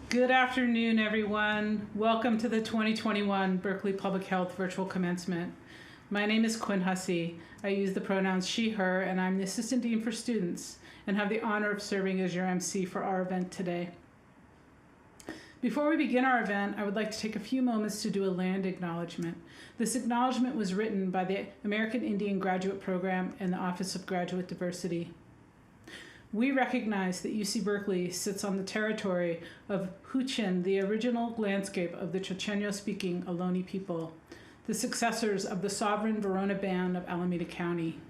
Good afternoon, everyone. Welcome to the 2021 Berkeley Public Health Virtual Commencement. My name is Quin Hussey. I use the pronouns she, her, and I'm the Assistant Dean for Students and have the honor of serving as your MC for our event today. Before we begin our event, I would like to take a few moments to do a land acknowledgement. This acknowledgement was written by the American Indian Graduate Program and the Office of Graduate Diversity. We recognize that UC Berkeley sits on the territory of Huichin, the original landscape of the Chochenyo-speaking Ohlone people, the successors of the sovereign Verona Band of Alameda County.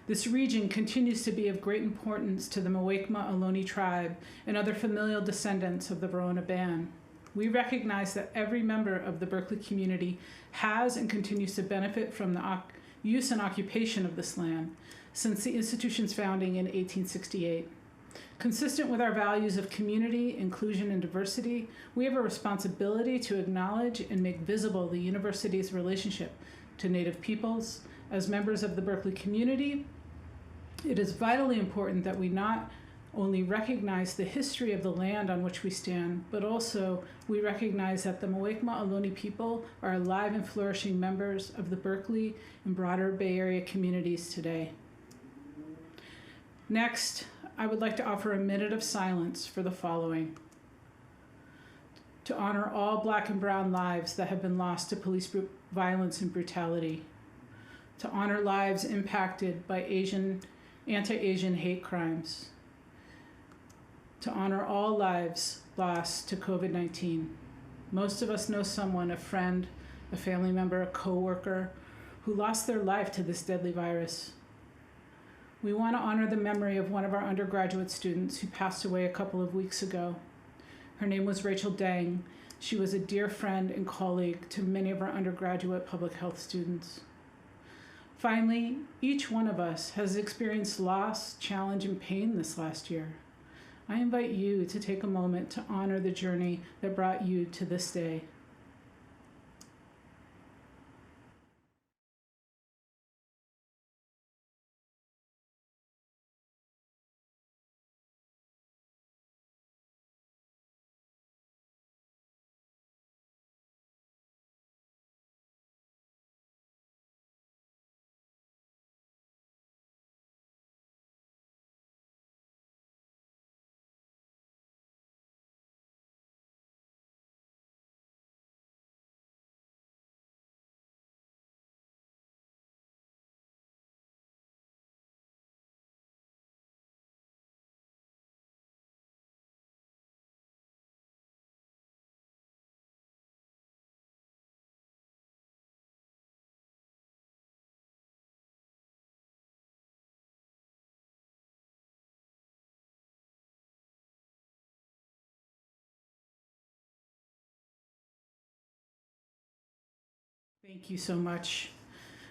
This region continues to be of great importance to the Muwekma Ohlone tribe and other familial descendants of the Verona Band. We recognize that every member of the Berkeley community has and continues to benefit from the use and occupation of this land since the institution's founding in 1868. Consistent with our values of community, inclusion, and diversity, we have a responsibility to acknowledge and make visible the university's relationship to Native peoples. As members of the Berkeley community, it is vitally important that we not only recognize the history of the land on which we stand, but also we recognize that the Muwekma Ohlone people are alive and flourishing members of the Berkeley and broader Bay Area communities today. Next, I would like to offer a minute of silence for the following: to honor all Black and brown lives that have been lost to police violence and brutality, to honor lives impacted by anti-Asian hate crimes, to honor all lives lost to COVID-19. Most of us know someone, a friend, a family member, a coworker, who lost their life to this deadly virus. We want to honor the memory of one of our undergraduate students who passed away a couple of weeks ago. Her name was Rachel Dang. She was a dear friend and colleague to many of our undergraduate public health students. Finally, each one of us has experienced loss, challenge, and pain this last year. I invite you to take a moment to honor the journey that brought you to this day. Thank you so much.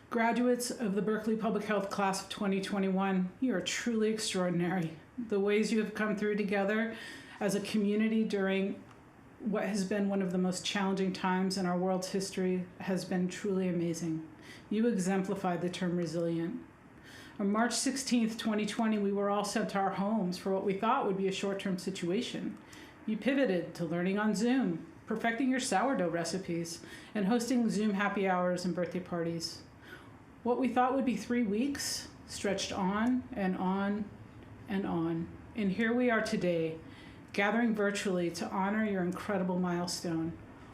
Graduates of the Berkeley Public Health Class of 2021, you are truly extraordinary. The ways you have come through together as a community during what has been one of the most challenging times in our world's history has been truly amazing. You exemplify the term resilient. On March 16th, 2020, we were all sent to our homes for what we thought would be a short-term situation. You pivoted to learning on Zoom, perfecting your sourdough recipes, and hosting Zoom happy hours and birthday parties. What we thought would be 3 weeks stretched on and on and on. And here we are today, gathering virtually to honor your incredible milestone.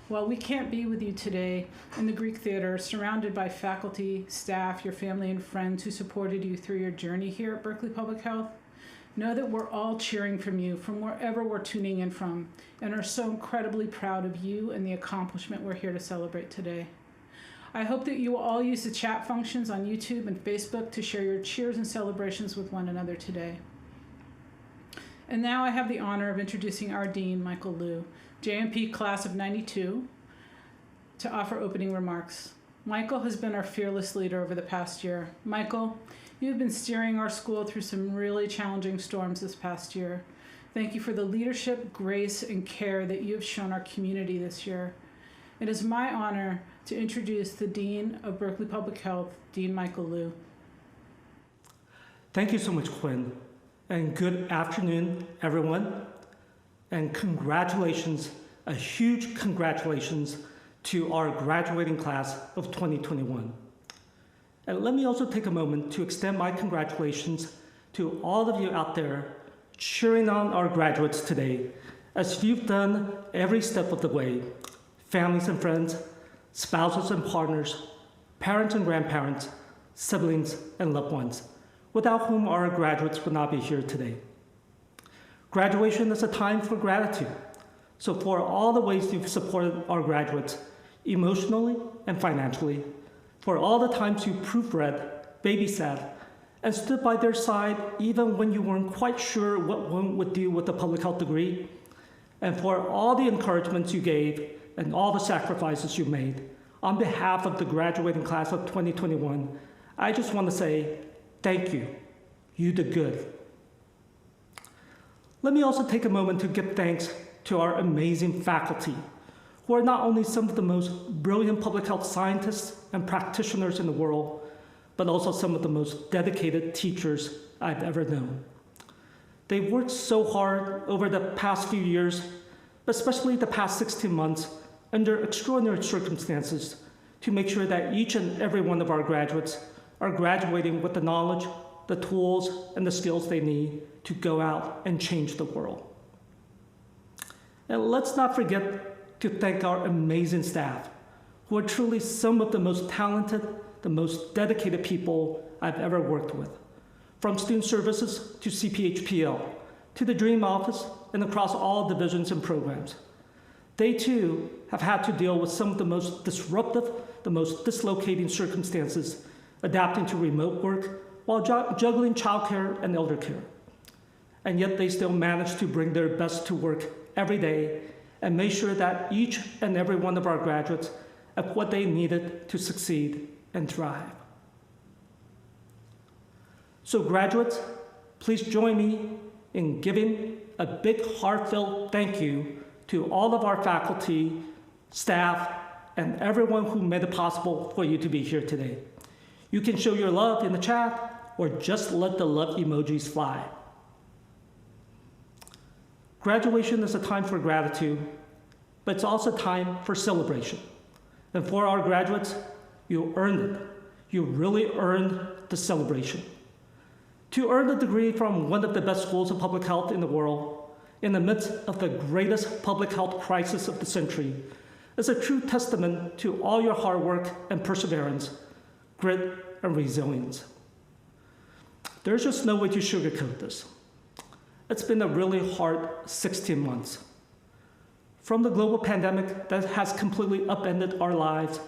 While we can't be with you today in the Greek Theater, surrounded by faculty, staff, your family, and friends who supported you through your journey here at Berkeley Public Health, know that we're all cheering from you from wherever we're tuning in from and are so incredibly proud of you and the accomplishment we're here to celebrate today. I hope that you will all use the chat functions on YouTube and Facebook to share your cheers and celebrations with one another today. And now I have the honor of introducing our Dean, Michael Liu, JMP Class of 92, to offer opening remarks. Michael has been our fearless leader over the past year. Michael, you've been steering our school through some really challenging storms this past year. Thank you for the leadership, grace, and care that you have shown our community this year. It is my honor to introduce the Dean of Berkeley Public Health, Dean Michael Liu. Thank you so much, Quinn, and good afternoon, everyone. And congratulations, a huge congratulations to our graduating class of 2021. And let me also take a moment to extend my congratulations to all of you out there cheering on our graduates today, as you've done every step of the way, families and friends, spouses and partners, parents and grandparents, siblings and loved ones, without whom our graduates would not be here today. Graduation is a time for gratitude. So for all the ways you've supported our graduates, emotionally and financially, for all the times you proofread, babysat, and stood by their side even when you weren't quite sure what one would do with a public health degree, and for all the encouragements you gave and all the sacrifices you made, on behalf of the graduating class of 2021, I just want to say thank you. You did good. Let me also take a moment to give thanks to our amazing faculty, who are not only some of the most brilliant public health scientists and practitioners in the world, but also some of the most dedicated teachers I've ever known. They've worked so hard over the past few years, especially the past 16 months, under extraordinary circumstances, to make sure that each and every one of our graduates are graduating with the knowledge, the tools, and the skills they need to go out and change the world. And let's not forget to thank our amazing staff, who are truly some of the most talented, the most dedicated people I've ever worked with. From student services to CPHPL, to the DREAM office, and across all divisions and programs. They too have had to deal with some of the most disruptive, the most dislocating circumstances, adapting to remote work while juggling childcare and elder care. And yet they still manage to bring their best to work every day and make sure that each and every one of our graduates have what they needed to succeed and thrive. So graduates, please join me in giving a big heartfelt thank you to all of our faculty, staff, and everyone who made it possible for you to be here today. You can show your love in the chat or just let the love emojis fly. Graduation is a time for gratitude, but it's also time for celebration. And for our graduates, you earned it. You really earned the celebration. To earn a degree from one of the best schools of public health in the world, in the midst of the greatest public health crisis of the century, is a true testament to all your hard work and perseverance, grit and resilience. There's just no way to sugarcoat this. It's been a really hard 16 months. From the global pandemic that has completely upended our lives,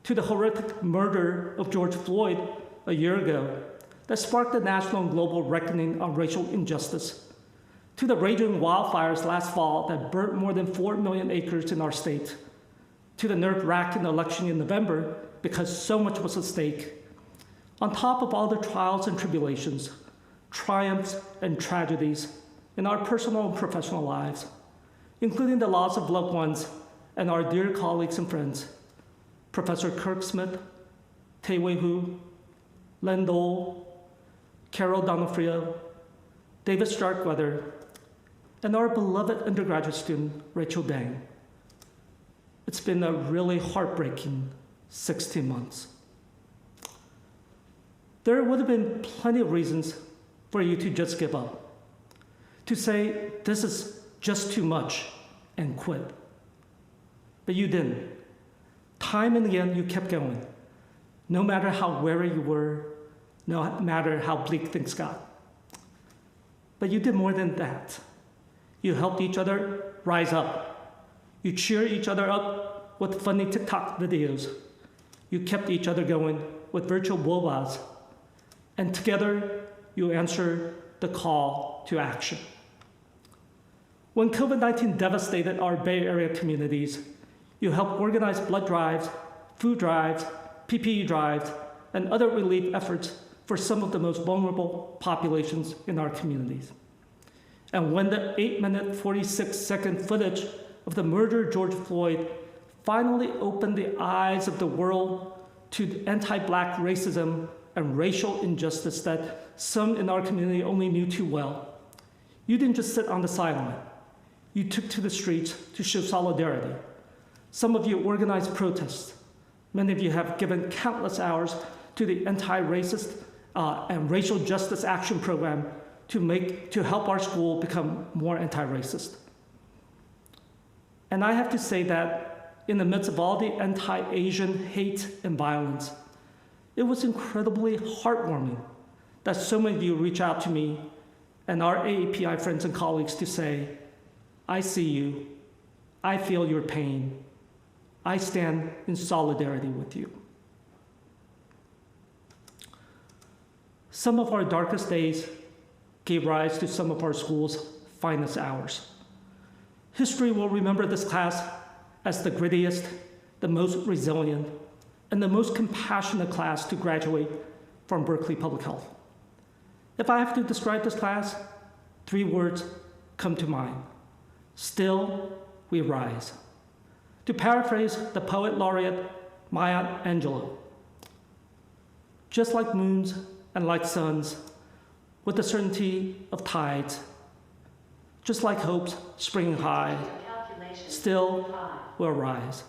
to the horrific murder of George Floyd a year ago that sparked a national and global reckoning on racial injustice, to the raging wildfires last fall that burnt more than 4 million acres in our state, to the nerve-wracking election in November because so much was at stake. On top of all the trials and tribulations, triumphs and tragedies in our personal and professional lives, including the loss of loved ones and our dear colleagues and friends, Professor Kirk Smith, Tae-Wei Hu, Len Dole, Carol Donofrio, David Starkweather, and our beloved undergraduate student, Rachel Dang. It's been a really heartbreaking 16 months. There would have been plenty of reasons for you to just give up, to say, this is just too much, and quit. But you didn't. Time and again, you kept going, no matter how weary you were, no matter how bleak things got. But you did more than that. You helped each other rise up. You cheered each other up with funny TikTok videos. You kept each other going with virtual bobas. And together, you answered the call to action. When COVID-19 devastated our Bay Area communities, you helped organize blood drives, food drives, PPE drives, and other relief efforts for some of the most vulnerable populations in our communities. And when the 8-minute, 46-second footage of the murdered George Floyd finally opened the eyes of the world to anti-Black racism and racial injustice that some in our community only knew too well, you didn't just sit on the sideline. you took to the streets to show solidarity. Some of you organized protests. Many of you have given countless hours to the anti-racist and racial justice action program to help our school become more anti-racist. And I have to say that in the midst of all the anti-Asian hate and violence, it was incredibly heartwarming that so many of you reach out to me and our AAPI friends and colleagues to say, I see you, I feel your pain, I stand in solidarity with you. Some of our darkest days gave rise to some of our school's finest hours. History will remember this class as the grittiest, the most resilient, and the most compassionate class to graduate from Berkeley Public Health. If I have to describe this class, 3 words come to mind. Still, we rise. To paraphrase the poet laureate Maya Angelou, just like moons and like suns, with the certainty of tides, just like hopes springing high, still we'll rise.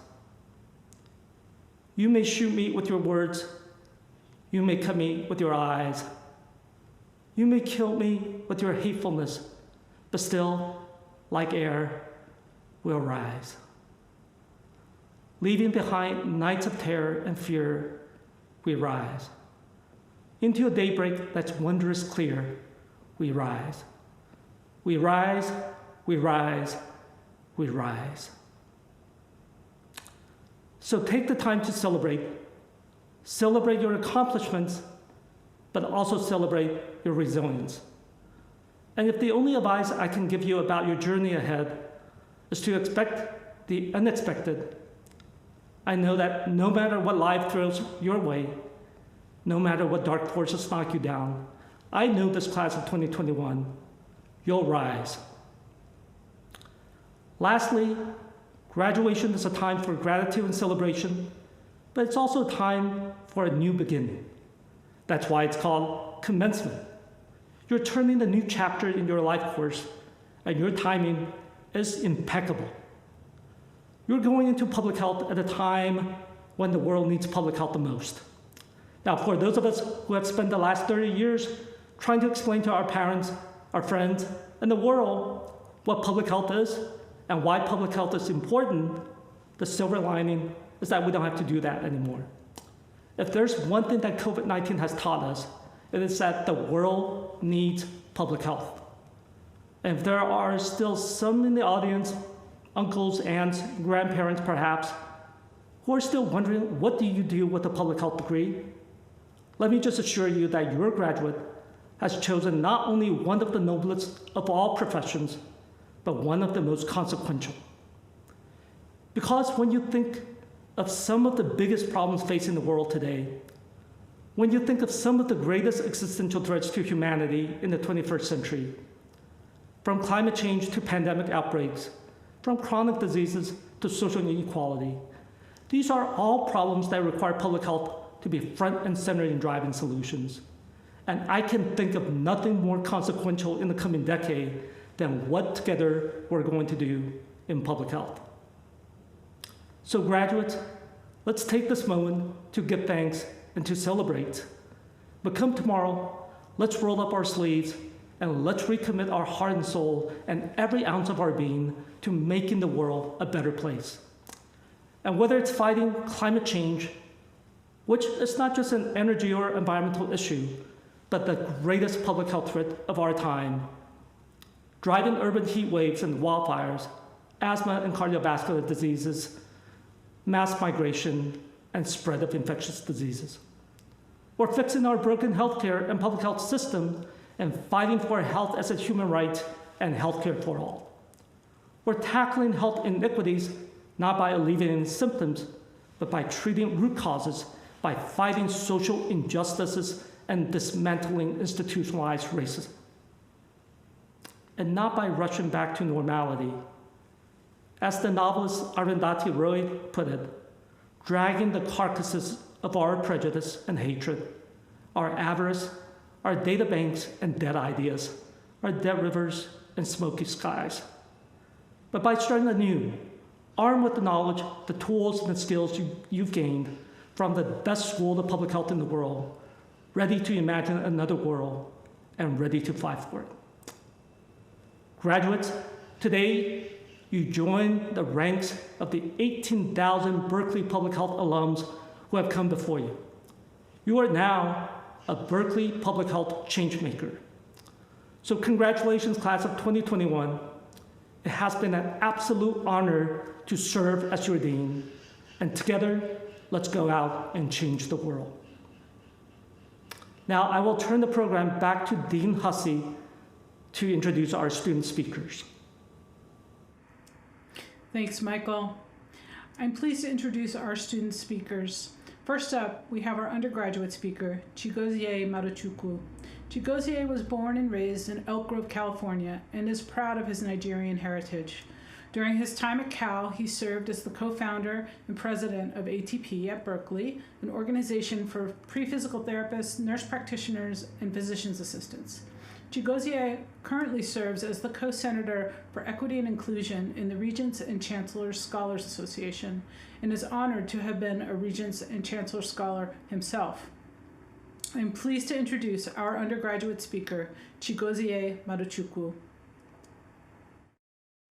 You may shoot me with your words, you may cut me with your eyes, you may kill me with your hatefulness, but still, like air, we'll rise. Leaving behind nights of terror and fear, we rise. Into a daybreak that's wondrous clear, we rise. We rise, we rise, we rise. So take the time to celebrate. Celebrate your accomplishments, but also celebrate your resilience. And if the only advice I can give you about your journey ahead is to expect the unexpected, I know that no matter what life throws your way, no matter what dark forces knock you down, I know this class of 2021, you'll rise. Lastly, graduation is a time for gratitude and celebration, but it's also a time for a new beginning. That's why it's called Commencement. You're turning a new chapter in your life course, and your timing is impeccable. You're going into public health at a time when the world needs public health the most. Now, for those of us who have spent the last 30 years trying to explain to our parents, our friends, and the world what public health is and why public health is important, the silver lining is that we don't have to do that anymore. If there's one thing that COVID-19 has taught us, it is that the world needs public health. And if there are still some in the audience, uncles, aunts, grandparents perhaps, who are still wondering, what do you do with a public health degree? Let me just assure you that your graduate has chosen not only one of the noblest of all professions, but one of the most consequential. Because when you think of some of the biggest problems facing the world today, when you think of some of the greatest existential threats to humanity in the 21st century, from climate change to pandemic outbreaks, from chronic diseases to social inequality, these are all problems that require public health to be front and center in driving solutions. And I can think of nothing more consequential in the coming decade than what together we're going to do in public health. So graduates, let's take this moment to give thanks and to celebrate. But come tomorrow, let's roll up our sleeves and let's recommit our heart and soul and every ounce of our being to making the world a better place. And whether it's fighting climate change, which is not just an energy or environmental issue, but the greatest public health threat of our time, driving urban heat waves and wildfires, asthma and cardiovascular diseases, mass migration, and spread of infectious diseases. We're fixing our broken healthcare and public health system and fighting for health as a human right and healthcare for all. We're tackling health inequities not by alleviating symptoms, but by treating root causes, by fighting social injustices and dismantling institutionalized racism. And not by rushing back to normality. As the novelist Arundhati Roy put it, dragging the carcasses of our prejudice and hatred, our avarice, our data banks and dead ideas, our dead rivers and smoky skies. but by starting anew, armed with the knowledge, the tools, and the skills you've gained from the best school of public health in the world, ready to imagine another world and ready to fly for it. Graduates, today you join the ranks of the 18,000 Berkeley Public Health alums who have come before you. You are now a Berkeley Public Health changemaker. So congratulations, class of 2021. It has been an absolute honor to serve as your dean, and together, let's go out and change the world. Now, I will turn the program back to Dean Hussey to introduce our student speakers. Thanks, Michael. I'm pleased to introduce our student speakers. First up, we have our undergraduate speaker, Chigozie Maduchukwu. Chigozie was born and raised in Elk Grove, California, and is proud of his Nigerian heritage. During his time at Cal, he served as the co-founder and president of ATP at Berkeley, an organization for pre-physical therapists, nurse practitioners, and physician's assistants. Chigozie currently serves as the co-senator for equity and inclusion in the Regents and Chancellors Scholars Association, and is honored to have been a Regents and Chancellor Scholar himself. I'm pleased to introduce our undergraduate speaker, Chigozie Maduchukwu.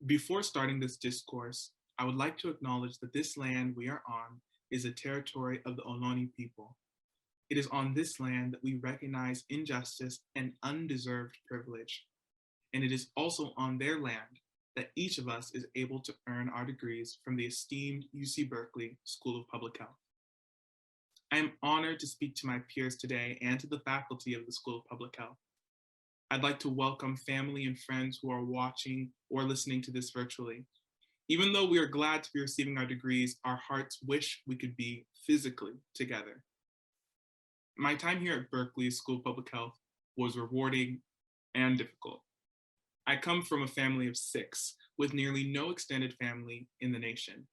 Before starting this discourse, I would like to acknowledge that this land we are on is a territory of the Oloni people. It is on this land that we recognize injustice and undeserved privilege. And it is also on their land that each of us is able to earn our degrees from the esteemed UC Berkeley School of Public Health. I am honored to speak to my peers today and to the faculty of the School of Public Health. I'd like to welcome family and friends who are watching or listening to this virtually. Even though we are glad to be receiving our degrees, our hearts wish we could be physically together. My time here at Berkeley School of Public Health was rewarding and difficult. I come from a family of 6 with nearly no extended family in the nation.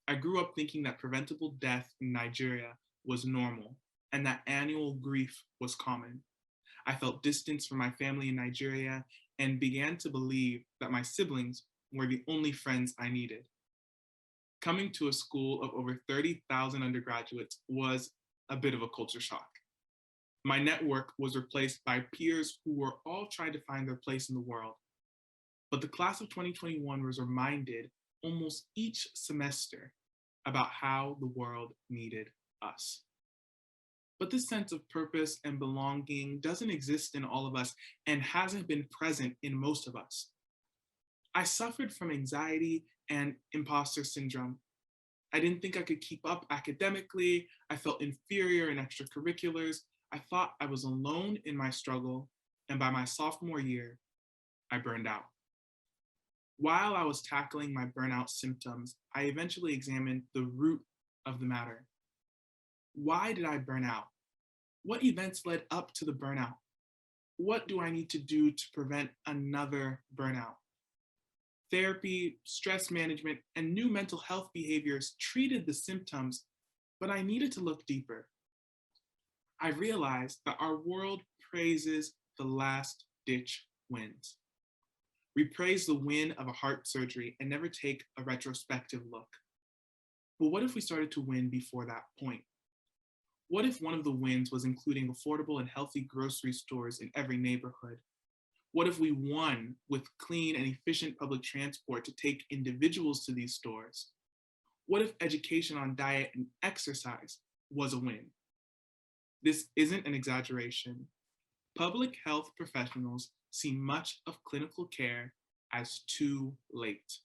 I grew up thinking that preventable death in Nigeria was normal and that annual grief was common. I felt distance from my family in Nigeria and began to believe that my siblings were the only friends I needed. Coming to a school of over 30,000 undergraduates was a bit of a culture shock. My network was replaced by peers who were all trying to find their place in the world. But the class of 2021 was reminded almost each semester about how the world needed us. But this sense of purpose and belonging doesn't exist in all of us and hasn't been present in most of us. I suffered from anxiety and imposter syndrome. I didn't think I could keep up academically. I felt inferior in extracurriculars. I thought I was alone in my struggle, and by my sophomore year, I burned out. While I was tackling my burnout symptoms, I eventually examined the root of the matter. Why did I burn out? What events led up to the burnout? What do I need to do to prevent another burnout? Therapy, stress management, and new mental health behaviors treated the symptoms, but I needed to look deeper. I realized that our world praises the last-ditch wins. We praise the win of a heart surgery and never take a retrospective look. But what if we started to win before that point? What if one of the wins was including affordable and healthy grocery stores in every neighborhood? What if we won with clean and efficient public transport to take individuals to these stores? What if education on diet and exercise was a win? This isn't an exaggeration. Public health professionals see much of clinical care as too late.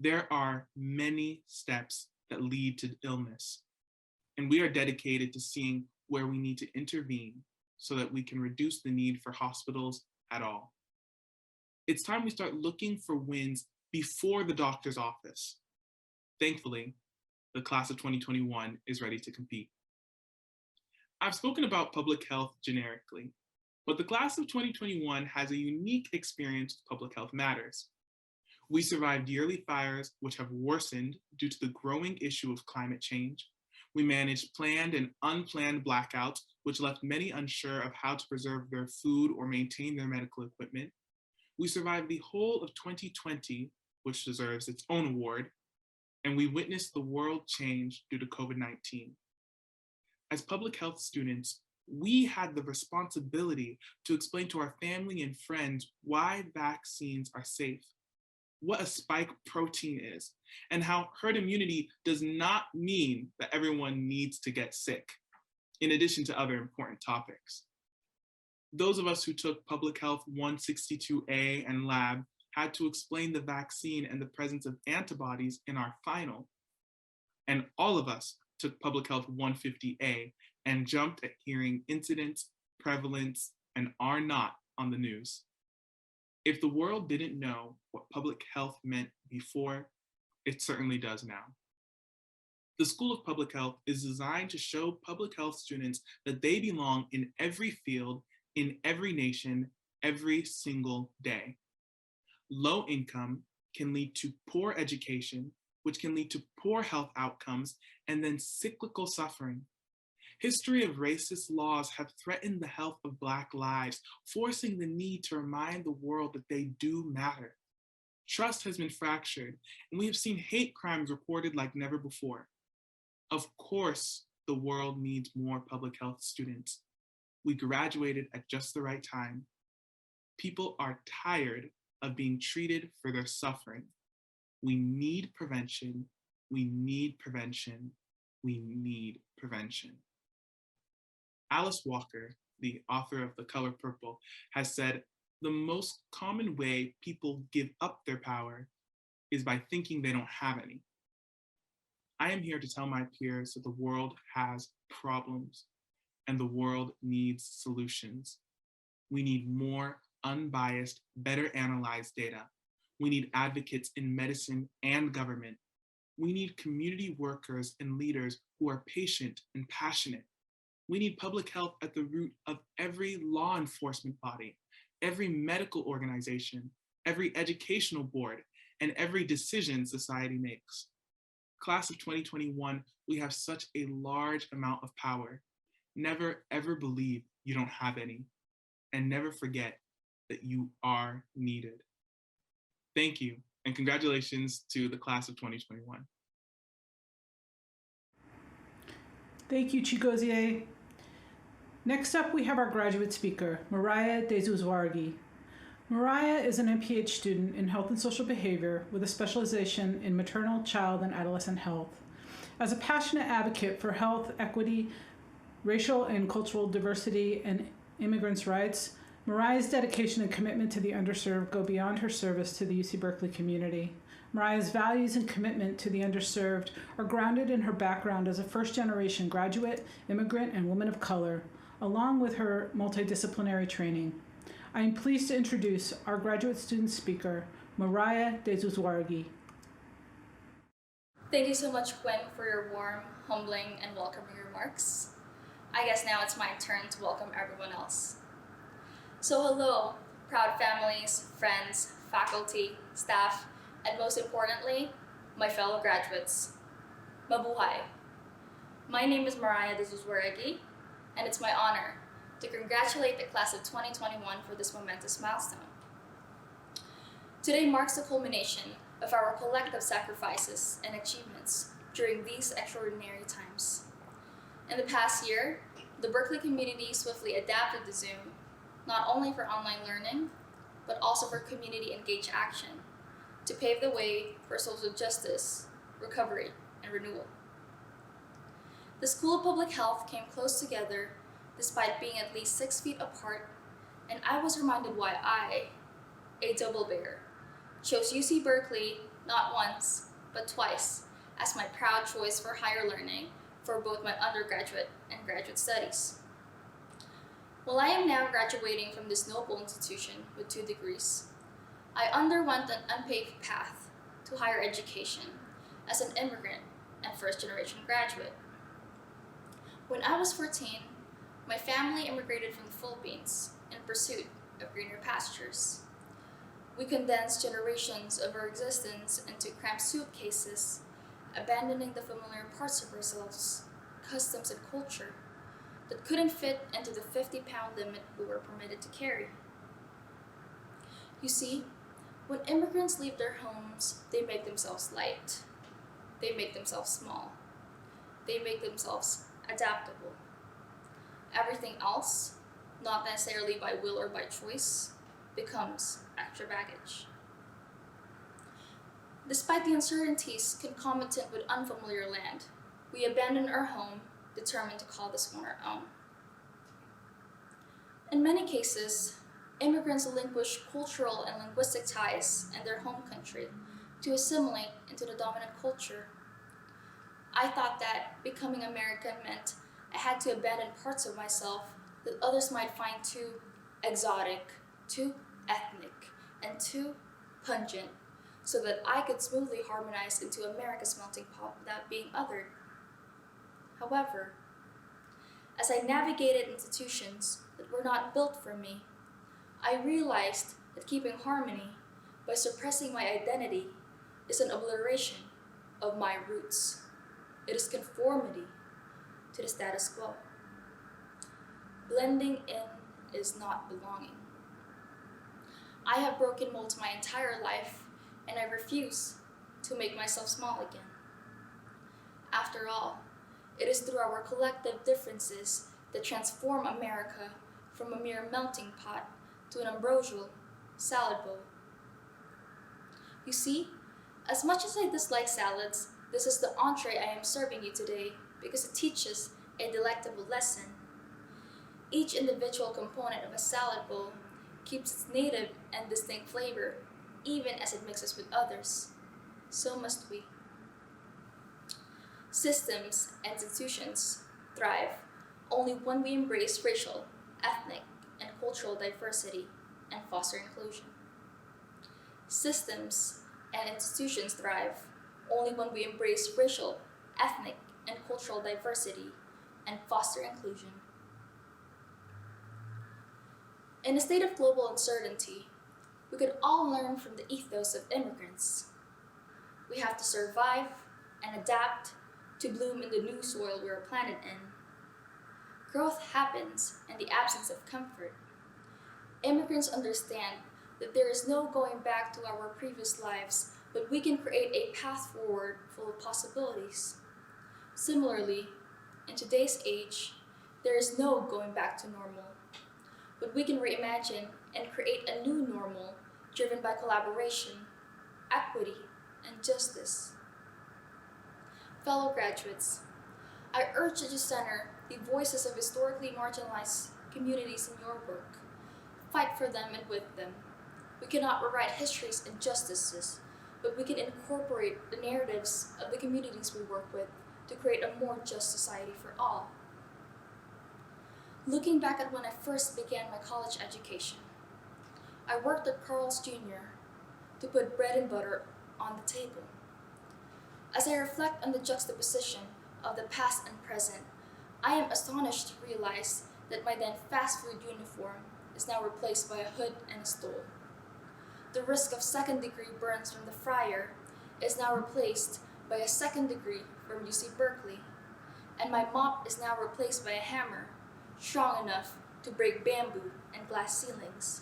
There are many steps that lead to illness, and we are dedicated to seeing where we need to intervene so that we can reduce the need for hospitals at all. It's time we start looking for wins before the doctor's office. Thankfully, the class of 2021 is ready to compete. I've spoken about public health generically, but the class of 2021 has a unique experience with public health matters. We survived yearly fires, which have worsened due to the growing issue of climate change. We managed planned and unplanned blackouts, which left many unsure of how to preserve their food or maintain their medical equipment. We survived the whole of 2020 which deserves its own award, and we witnessed the world change due to COVID-19. As public health students, we had the responsibility to explain to our family and friends why vaccines are safe, what a spike protein is, and how herd immunity does not mean that everyone needs to get sick, in addition to other important topics. Those of us who took Public Health 162A and lab had to explain the vaccine and the presence of antibodies in our final. And all of us took Public Health 150A and jumped at hearing incidence, prevalence, and R naught on the news. If the world didn't know what public health meant before, it certainly does now. The School of Public Health is designed to show public health students that they belong in every field, in every nation, every single day. Low income can lead to poor education, which can lead to poor health outcomes, and then cyclical suffering. History of racist laws have threatened the health of Black lives, forcing the need to remind the world that they do matter. Trust has been fractured, and we have seen hate crimes reported like never before. Of course, the world needs more public health students. We graduated at just the right time. People are tired of being treated for their suffering. We need prevention. We need prevention. We need prevention. Alice Walker, the author of The Color Purple, has said, the most common way people give up their power is by thinking they don't have any. I am here to tell my peers that the world has problems and the world needs solutions. We need more unbiased, better analyzed data. We need advocates in medicine and government. We need community workers and leaders who are patient and passionate. We need public health at the root of every law enforcement body, every medical organization, every educational board, and every decision society makes. Class of 2021, we have such a large amount of power. Never ever believe you don't have any, and never forget that you are needed. Thank you, and congratulations to the class of 2021. Thank you, Chigozie. Next up, we have our graduate speaker, Mariah De Zuzuarregui. Mariah is an MPH student in health and social behavior with a specialization in maternal, child, and adolescent health. As a passionate advocate for health, equity, racial and cultural diversity, and immigrants' rights, Mariah's dedication and commitment to the underserved go beyond her service to the UC Berkeley community. Mariah's values and commitment to the underserved are grounded in her background as a first-generation graduate, immigrant, and woman of color, along with her multidisciplinary training. I am pleased to introduce our graduate student speaker, Mariah De Zuzuarregui. Thank you so much, Quinn, for your warm, humbling, and welcoming remarks. I guess now it's my turn to welcome everyone else. So hello, proud families, friends, faculty, staff, and most importantly, my fellow graduates. Mabuhay. My name is Mariah De Zuzuarregui, and it's my honor to congratulate the class of 2021 for this momentous milestone. Today marks the culmination of our collective sacrifices and achievements during these extraordinary times. In the past year, the Berkeley community swiftly adapted to Zoom, not only for online learning, but also for community-engaged action to pave the way for social justice, recovery, and renewal. The School of Public Health came close together despite being at least 6 feet apart, and I was reminded why I, a double bear, chose UC Berkeley not once, but twice as my proud choice for higher learning for both my undergraduate and graduate studies. While I am now graduating from this noble institution with 2 degrees, I underwent an unpaved path to higher education as an immigrant and first-generation graduate. When I was 14, my family immigrated from the Philippines in pursuit of greener pastures. We condensed generations of our existence into cramped suitcases, abandoning the familiar parts of ourselves, customs, and culture that couldn't fit into the 50-pound limit we were permitted to carry. You see, When immigrants leave their homes, they make themselves light. They make themselves small. They make themselves adaptable. Everything else, not necessarily by will or by choice, becomes extra baggage. Despite the uncertainties concomitant with unfamiliar land, we abandon our home, determined to call this one our own. In many cases, immigrants relinquish cultural and linguistic ties in their home country to assimilate into the dominant culture. I thought that becoming American meant I had to abandon parts of myself that others might find too exotic, too ethnic, and too pungent, so that I could smoothly harmonize into America's melting pot without being othered. However, as I navigated institutions that were not built for me, I realized that keeping harmony by suppressing my identity is an obliteration of my roots. It is conformity to the status quo. Blending in is not belonging. I have broken molds my entire life, and I refuse to make myself small again. After all, it is through our collective differences that transform America from a mere melting pot to an ambrosial salad bowl. You see, as much as I dislike salads, this is the entree I am serving you today because it teaches a delectable lesson. Each individual component of a salad bowl keeps its native and distinct flavor, even as it mixes with others. So must we. Systems and institutions thrive only when we embrace racial, ethnic, and cultural diversity and foster inclusion. Systems and institutions thrive only when we embrace racial, ethnic, and cultural diversity and foster inclusion. In a state of global uncertainty, we could all learn from the ethos of immigrants. We have to survive and adapt to bloom in the new soil we are planted in. Growth happens in the absence of comfort. Immigrants understand that there is no going back to our previous lives, but we can create a path forward full of possibilities. Similarly, in today's age, there is no going back to normal, but we can reimagine and create a new normal driven by collaboration, equity, and justice. Fellow graduates, I urge you to center the voices of historically marginalized communities in your work. Fight for them and with them. We cannot rewrite history's injustices, but we can incorporate the narratives of the communities we work with to create a more just society for all. Looking back at when I first began my college education, I worked at Carl's Jr. to put bread and butter on the table. As I reflect on the juxtaposition of the past and present, I am astonished to realize that my then fast food uniform is now replaced by a hood and a stole. The risk of second-degree burns from the fryer is now replaced by a second degree from UC Berkeley, and my mop is now replaced by a hammer strong enough to break bamboo and glass ceilings.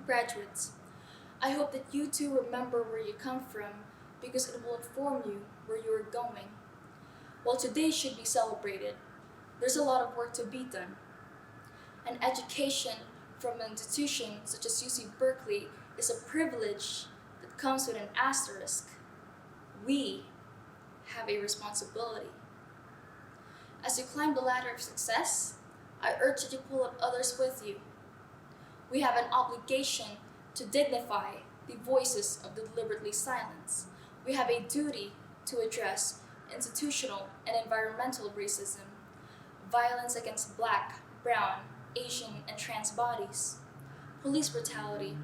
Graduates, I hope that you too remember where you come from because it will inform you where you are going. While today should be celebrated, there's a lot of work to be done. An education from an institution such as UC Berkeley is a privilege that comes with an asterisk. We have a responsibility. As you climb the ladder of success, I urge you to pull up others with you. We have an obligation to dignify the voices of the deliberately silenced. We have a duty to address institutional and environmental racism, violence against Black, brown, Asian, and trans bodies, police brutality,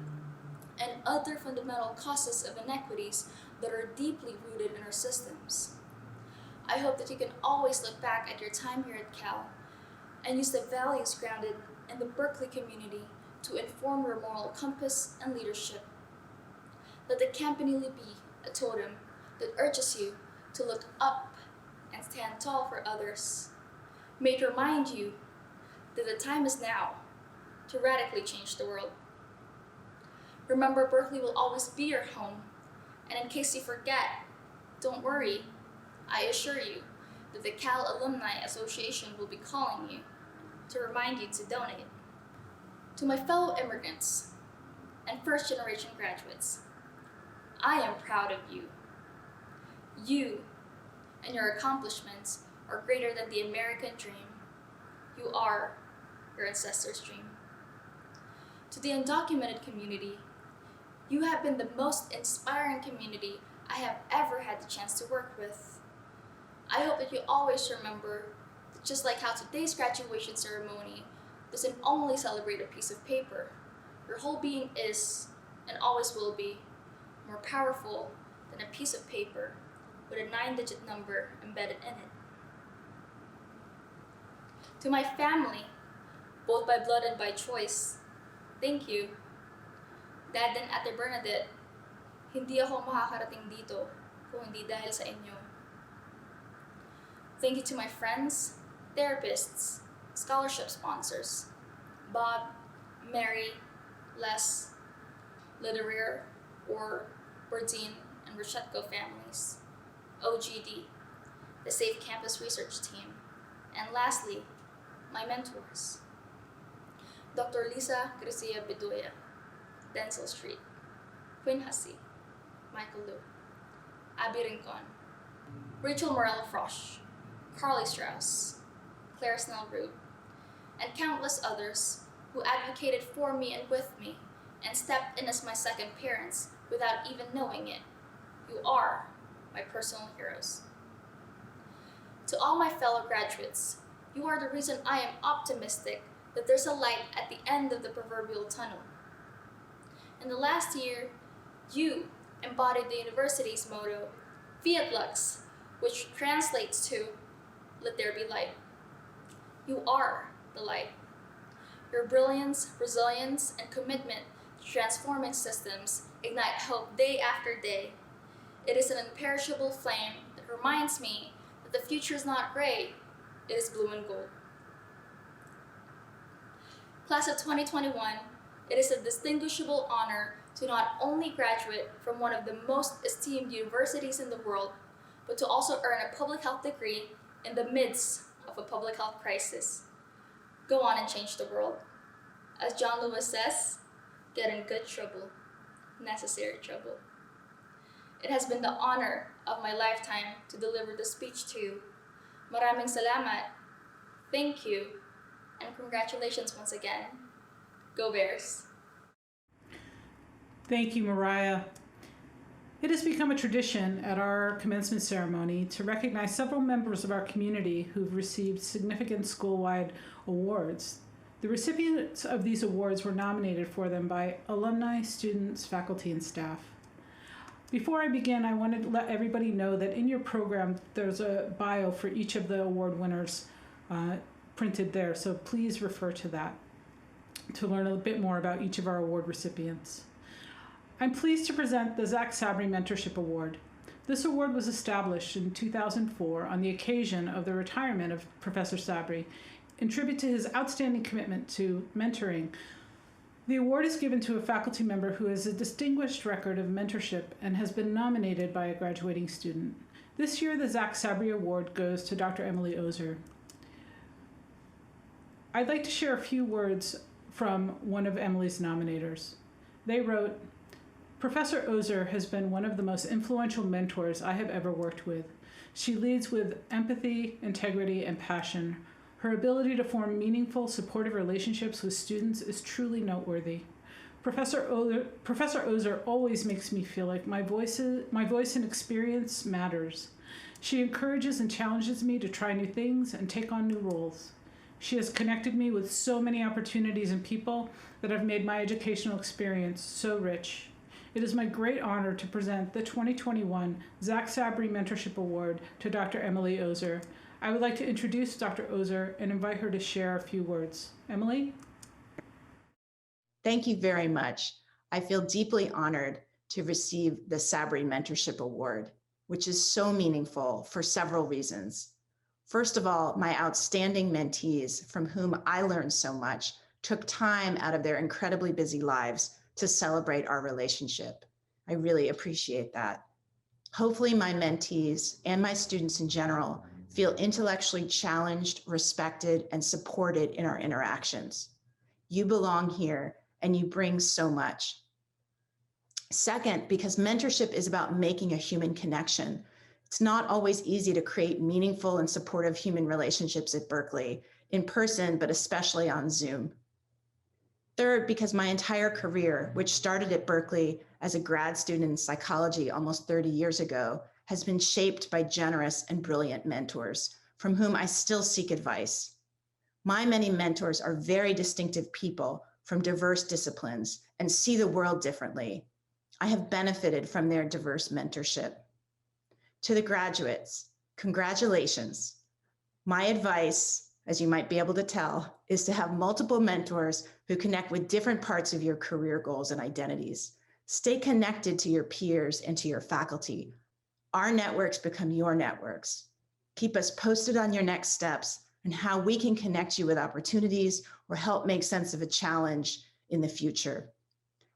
and other fundamental causes of inequities that are deeply rooted in our systems. I hope that you can always look back at your time here at Cal and use the values grounded in the Berkeley community to inform your moral compass and leadership. Let the campanile be a totem that urges you to look up and stand tall for others. May it remind you that the time is now to radically change the world. remember Berkeley will always be your home. And in case you forget, don't worry. I assure you that the Cal Alumni Association will be calling you to remind you to donate. To my fellow immigrants and first-generation graduates, I am proud of you. You and your accomplishments are greater than the American dream. You are your ancestors' dream. To the undocumented community, you have been the most inspiring community I have ever had the chance to work with. I hope that you always remember that just like how today's graduation ceremony doesn't only celebrate a piece of paper, your whole being is, and always will be, more powerful than a piece of paper with a 9-digit number embedded in it. To my family, both by blood and by choice, thank you. Dad and Ate Bernadette, hindi ako makakarating dito kung hindi dahil sa inyo. Thank you to my friends, therapists, scholarship sponsors, Bob, Mary, Les, Lederer, or Berdine and Rochetko families, OGD, the Safe Campus Research Team, and lastly, my mentors, Dr. Lisa Garcia Bedoya, Denzel Street, Quin Hussey, Michael Liu, Abby Rincon, Rachel Morella Frosch, Carly Strauss, Claire Snell-Root, and countless others who advocated for me and with me and stepped in as my second parents without even knowing it. You are my personal heroes. To all my fellow graduates, you are the reason I am optimistic that there's a light at the end of the proverbial tunnel. In the last year, you embodied the university's motto, Fiat Lux, which translates to, let there be light. You are the light. Your brilliance, resilience, and commitment to transforming systems ignite hope day after day. It is an imperishable flame that reminds me that the future is not gray, it is blue and gold. Class of 2021, it is a distinguishable honor to not only graduate from one of the most esteemed universities in the world, but to also earn a public health degree in the midst of a public health crisis. Go on and change the world. As John Lewis says, get in good trouble, necessary trouble. It has been the honor of my lifetime to deliver the speech to you. Maraming salamat, thank you, and congratulations once again. Go Bears. Thank you, Mariah. It has become a tradition at our commencement ceremony to recognize several members of our community who've received significant school-wide awards. The recipients of these awards were nominated for them by alumni, students, faculty, and staff. Before I begin, I wanted to let everybody know that in your program, there's a bio for each of the award winners printed there, so please refer to that to learn a bit more about each of our award recipients. I'm pleased to present the Zach Sabry Mentorship Award. This award was established in 2004 on the occasion of the retirement of Professor Sabry, in tribute to his outstanding commitment to mentoring. The award is given to a faculty member who has a distinguished record of mentorship and has been nominated by a graduating student. This year, the Zach Sabry Award goes to Dr. Emily Oser. I'd like to share a few words from one of Emily's nominators. They wrote, "Professor Ozer has been one of the most influential mentors I have ever worked with. She leads with empathy, integrity, and passion. Her ability to form meaningful, supportive relationships with students is truly noteworthy. Professor Ozer always makes me feel like my voice and experience matters. She encourages and challenges me to try new things and take on new roles. She has connected me with so many opportunities and people that have made my educational experience so rich. It is my great honor to present the 2021 Zach Sabry Mentorship Award to Dr. Emily Oser. I would like to introduce Dr. Oser and invite her to share a few words. Emily? Thank you very much. I feel deeply honored to receive the Sabry Mentorship Award, which is so meaningful for several reasons. First of all, my outstanding mentees, from whom I learned so much, took time out of their incredibly busy lives to celebrate our relationship. I really appreciate that. Hopefully my mentees and my students in general feel intellectually challenged, respected, and supported in our interactions. You belong here and you bring so much. Second, because mentorship is about making a human connection. It's not always easy to create meaningful and supportive human relationships at Berkeley, in person, but especially on Zoom. Third, because my entire career, which started at Berkeley as a grad student in psychology almost 30 years ago, has been shaped by generous and brilliant mentors from whom I still seek advice. My many mentors are very distinctive people from diverse disciplines and see the world differently. I have benefited from their diverse mentorship. To the graduates, congratulations. My advice, as you might be able to tell, is to have multiple mentors who connect with different parts of your career goals and identities. Stay connected to your peers and to your faculty. Our networks become your networks. Keep us posted on your next steps and how we can connect you with opportunities or help make sense of a challenge in the future.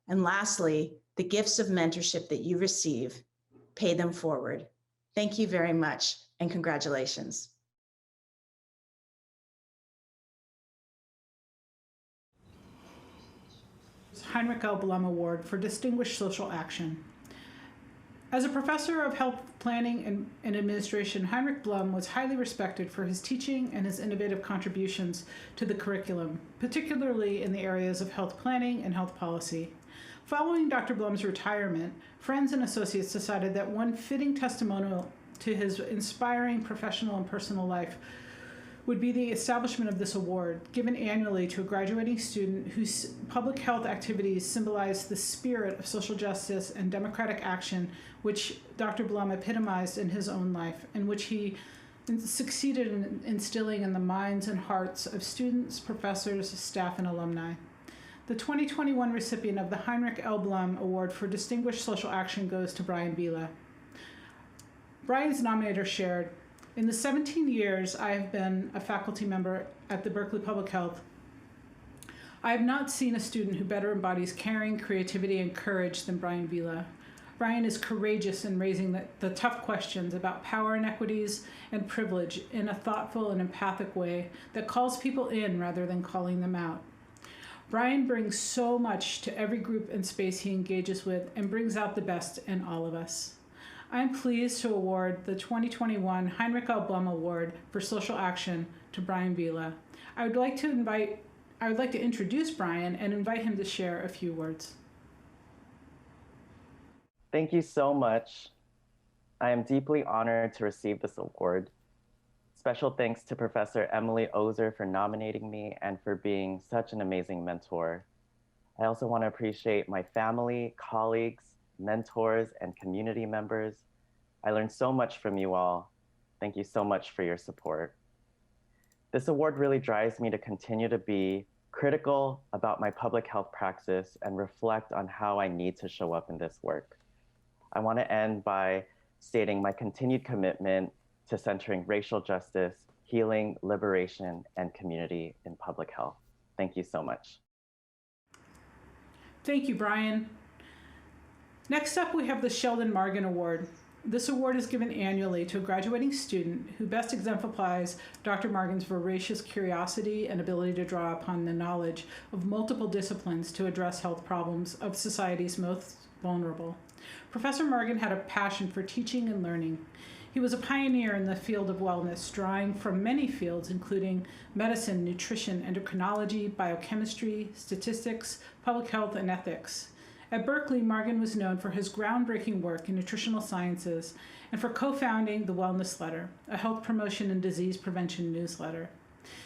And lastly, the gifts of mentorship that you receive, pay them forward. Thank you very much and congratulations. Henrik L. Blum Award for Distinguished Social Action. As a professor of health planning and administration, Henrik Blum was highly respected for his teaching and his innovative contributions to the curriculum, particularly in the areas of health planning and health policy. Following Dr. Blum's retirement, friends and associates decided that one fitting testimonial to his inspiring professional and personal life would be the establishment of this award, given annually to a graduating student whose public health activities symbolize the spirit of social justice and democratic action, which Dr. Blum epitomized in his own life, and which he succeeded in instilling in the minds and hearts of students, professors, staff, and alumni. The 2021 recipient of the Henrik L. Blum Award for Distinguished Social Action goes to Brian Vila. Brian's nominator shared, "In the 17 years I have been a faculty member at the Berkeley Public Health, I have not seen a student who better embodies caring, creativity, and courage than Brian Vila. Brian is courageous in raising the tough questions about power inequities and privilege in a thoughtful and empathic way that calls people in rather than calling them out. Brian brings so much to every group and space he engages with and brings out the best in all of us. I am pleased to award the 2021 Henrik L. Blum Award for Social Action to Brian Vila. I would like to introduce Brian and invite him to share a few words." Thank you so much. I am deeply honored to receive this award. Special thanks to Professor Emily Oser for nominating me and for being such an amazing mentor. I also want to appreciate my family, colleagues, mentors, and community members. I learned so much from you all. Thank you so much for your support. This award really drives me to continue to be critical about my public health praxis and reflect on how I need to show up in this work. I want to end by stating my continued commitment to centering racial justice, healing, liberation, and community in public health. Thank you so much. Thank you, Brian. Next up, we have the Sheldon Margen Award. This award is given annually to a graduating student who best exemplifies Dr. Margen's voracious curiosity and ability to draw upon the knowledge of multiple disciplines to address health problems of society's most vulnerable. Professor Margen had a passion for teaching and learning. He was a pioneer in the field of wellness, drawing from many fields, including medicine, nutrition, endocrinology, biochemistry, statistics, public health, and ethics. At Berkeley, Margen was known for his groundbreaking work in nutritional sciences and for co-founding the Wellness Letter, a health promotion and disease prevention newsletter.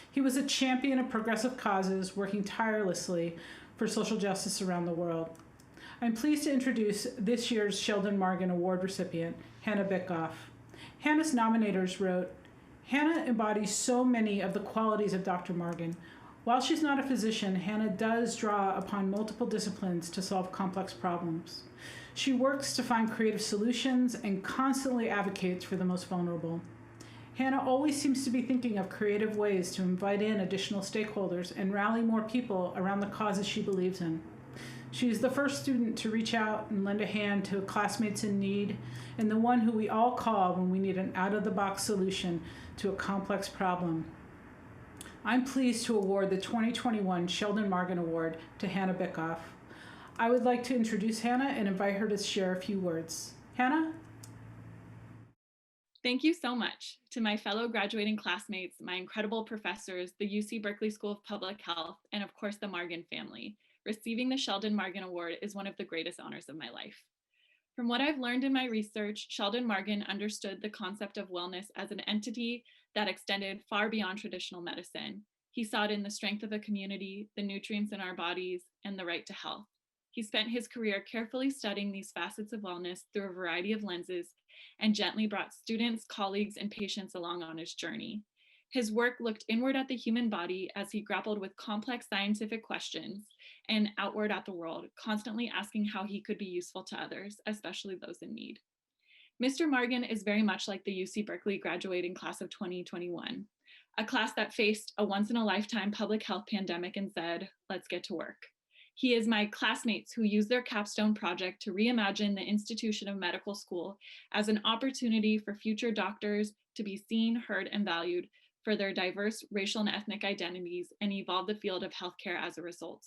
He was a champion of progressive causes, working tirelessly for social justice around the world. I'm pleased to introduce this year's Sheldon Margen Award recipient, Hannah Bickoff. Hannah's nominators wrote, "Hannah embodies so many of the qualities of Dr. Margen. While she's not a physician, Hannah does draw upon multiple disciplines to solve complex problems. She works to find creative solutions and constantly advocates for the most vulnerable. Hannah always seems to be thinking of creative ways to invite in additional stakeholders and rally more people around the causes she believes in. She's the first student to reach out and lend a hand to classmates in need, and the one who we all call when we need an out-of-the-box solution to a complex problem. I'm pleased to award the 2021 Sheldon Margen Award to Hannah Bickoff. I would like to introduce Hannah and invite her to share a few words. Hannah? Thank you so much to my fellow graduating classmates, my incredible professors, the UC Berkeley School of Public Health, and of course the Margen family. Receiving the Sheldon Margen Award is one of the greatest honors of my life. From what I've learned in my research, Sheldon Margen understood the concept of wellness as an entity that extended far beyond traditional medicine. He saw it in the strength of a community, the nutrients in our bodies, and the right to health. He spent his career carefully studying these facets of wellness through a variety of lenses and gently brought students, colleagues, and patients along on his journey. His work looked inward at the human body as he grappled with complex scientific questions and outward at the world, constantly asking how he could be useful to others, especially those in need. Mr. Margen is very much like the UC Berkeley graduating class of 2021, a class that faced a once-in-a-lifetime public health pandemic and said, let's get to work. He is my classmates who used their capstone project to reimagine the institution of medical school as an opportunity for future doctors to be seen, heard, and valued for their diverse racial and ethnic identities and evolve the field of healthcare as a result.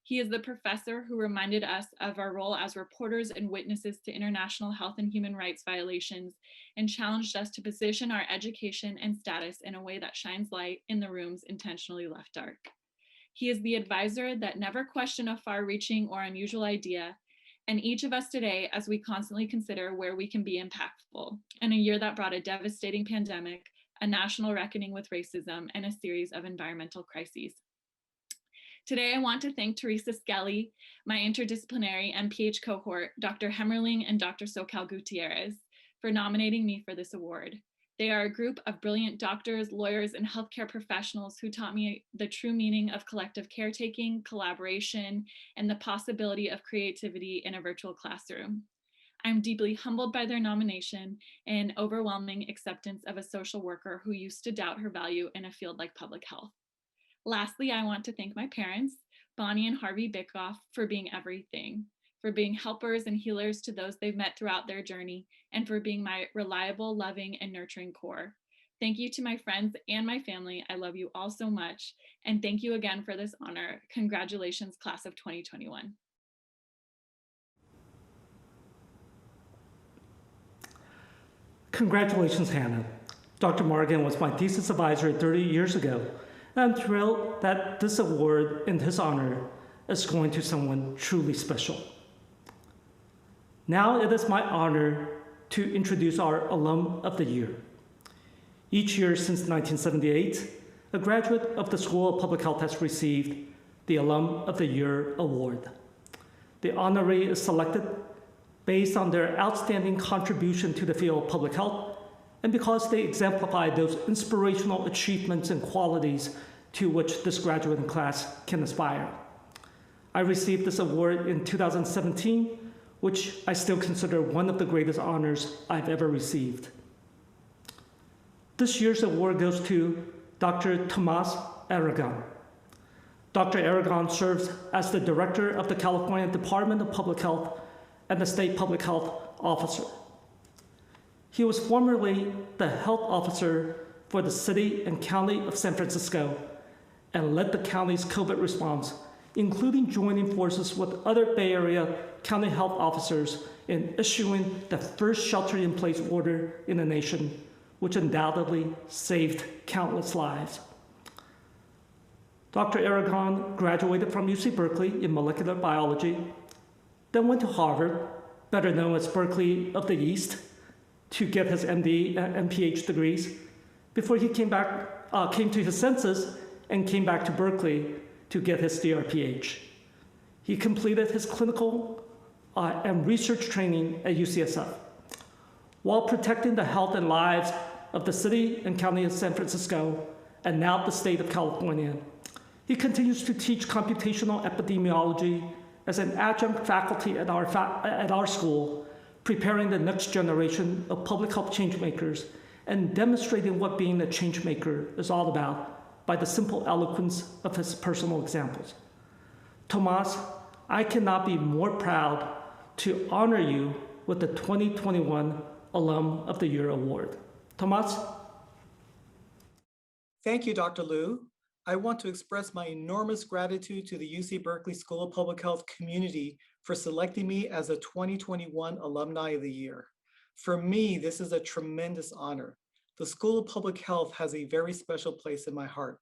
He is the professor who reminded us of our role as reporters and witnesses to international health and human rights violations and challenged us to position our education and status in a way that shines light in the rooms intentionally left dark. He is the advisor that never questioned a far-reaching or unusual idea, and each of us today as we constantly consider where we can be impactful in a year that brought a devastating pandemic, a national reckoning with racism, and a series of environmental crises. Today, I want to thank Teresa Skelly, my interdisciplinary MPH cohort, Dr. Hemmerling and Dr. Socal Gutierrez, for nominating me for this award. They are a group of brilliant doctors, lawyers, and healthcare professionals who taught me the true meaning of collective caretaking, collaboration, and the possibility of creativity in a virtual classroom. I'm deeply humbled by their nomination and overwhelming acceptance of a social worker who used to doubt her value in a field like public health. Lastly, I want to thank my parents, Bonnie and Harvey Bickoff, for being everything, for being helpers and healers to those they've met throughout their journey, and for being my reliable, loving, and nurturing core. Thank you to my friends and my family. I love you all so much. And thank you again for this honor. Congratulations, class of 2021. Congratulations, Hannah. Dr. Margen was my thesis advisor 30 years ago. And I'm thrilled that this award in his honor is going to someone truly special. Now it is my honor to introduce our Alum of the Year. Each year since 1978, a graduate of the School of Public Health has received the Alum of the Year award. The honoree is selected based on their outstanding contribution to the field of public health and because they exemplify those inspirational achievements and qualities to which this graduating class can aspire. I received this award in 2017, which I still consider one of the greatest honors I've ever received. This year's award goes to Dr. Thomas Aragon. Dr. Aragon serves as the director of the California Department of Public Health and the State Public Health Officer. He was formerly the health officer for the city and county of San Francisco and led the county's COVID response, including joining forces with other Bay Area county health officers in issuing the first shelter-in-place order in the nation, which undoubtedly saved countless lives. Dr. Aragon graduated from UC Berkeley in molecular biology, then went to Harvard, better known as Berkeley of the East, to get his MD and PhD degrees, before he came to his senses and came back to Berkeley to get his DrPH. He completed his clinical and research training at UCSF. While protecting the health and lives of the city and county of San Francisco, and now the state of California, he continues to teach computational epidemiology as an adjunct faculty at our school, preparing the next generation of public health changemakers and demonstrating what being a changemaker is all about by the simple eloquence of his personal examples. Tomás, I cannot be more proud to honor you with the 2021 Alum of the Year Award. Tomás? Thank you, Dr. Liu. I want to express my enormous gratitude to the UC Berkeley School of Public Health community for selecting me as a 2021 Alumni of the Year. For me, this is a tremendous honor. The School of Public Health has a very special place in my heart.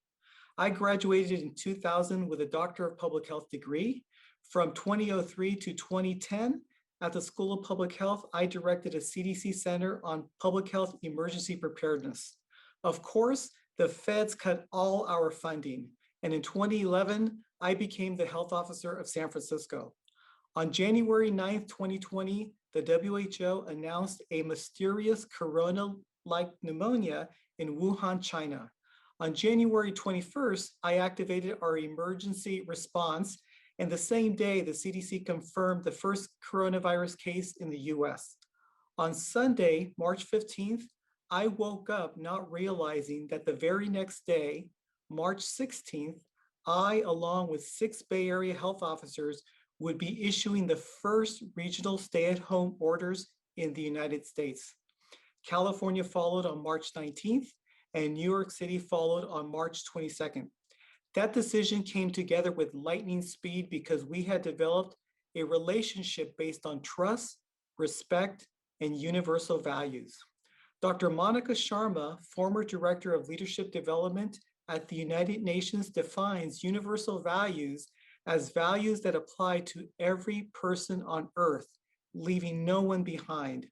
I graduated in 2000 with a Doctor of Public Health degree. From 2003 to 2010, at the School of Public Health, I directed a CDC Center on Public Health Emergency Preparedness. Of course, the feds cut all our funding, and in 2011, I became the health officer of San Francisco. On January 9th, 2020, the WHO announced a mysterious corona-like pneumonia in Wuhan, China. On January 21st, I activated our emergency response, and the same day, the CDC confirmed the first coronavirus case in the US. On Sunday, March 15th, I woke up not realizing that the very next day, March 16th, I, along with 6 Bay Area health officers, would be issuing the first regional stay-at-home orders in the United States. California followed on March 19th, and New York City followed on March 22nd. That decision came together with lightning speed because we had developed a relationship based on trust, respect, and universal values. Dr. Monica Sharma, former Director of Leadership Development at the United Nations, defines universal values as values that apply to every person on Earth, leaving no one behind.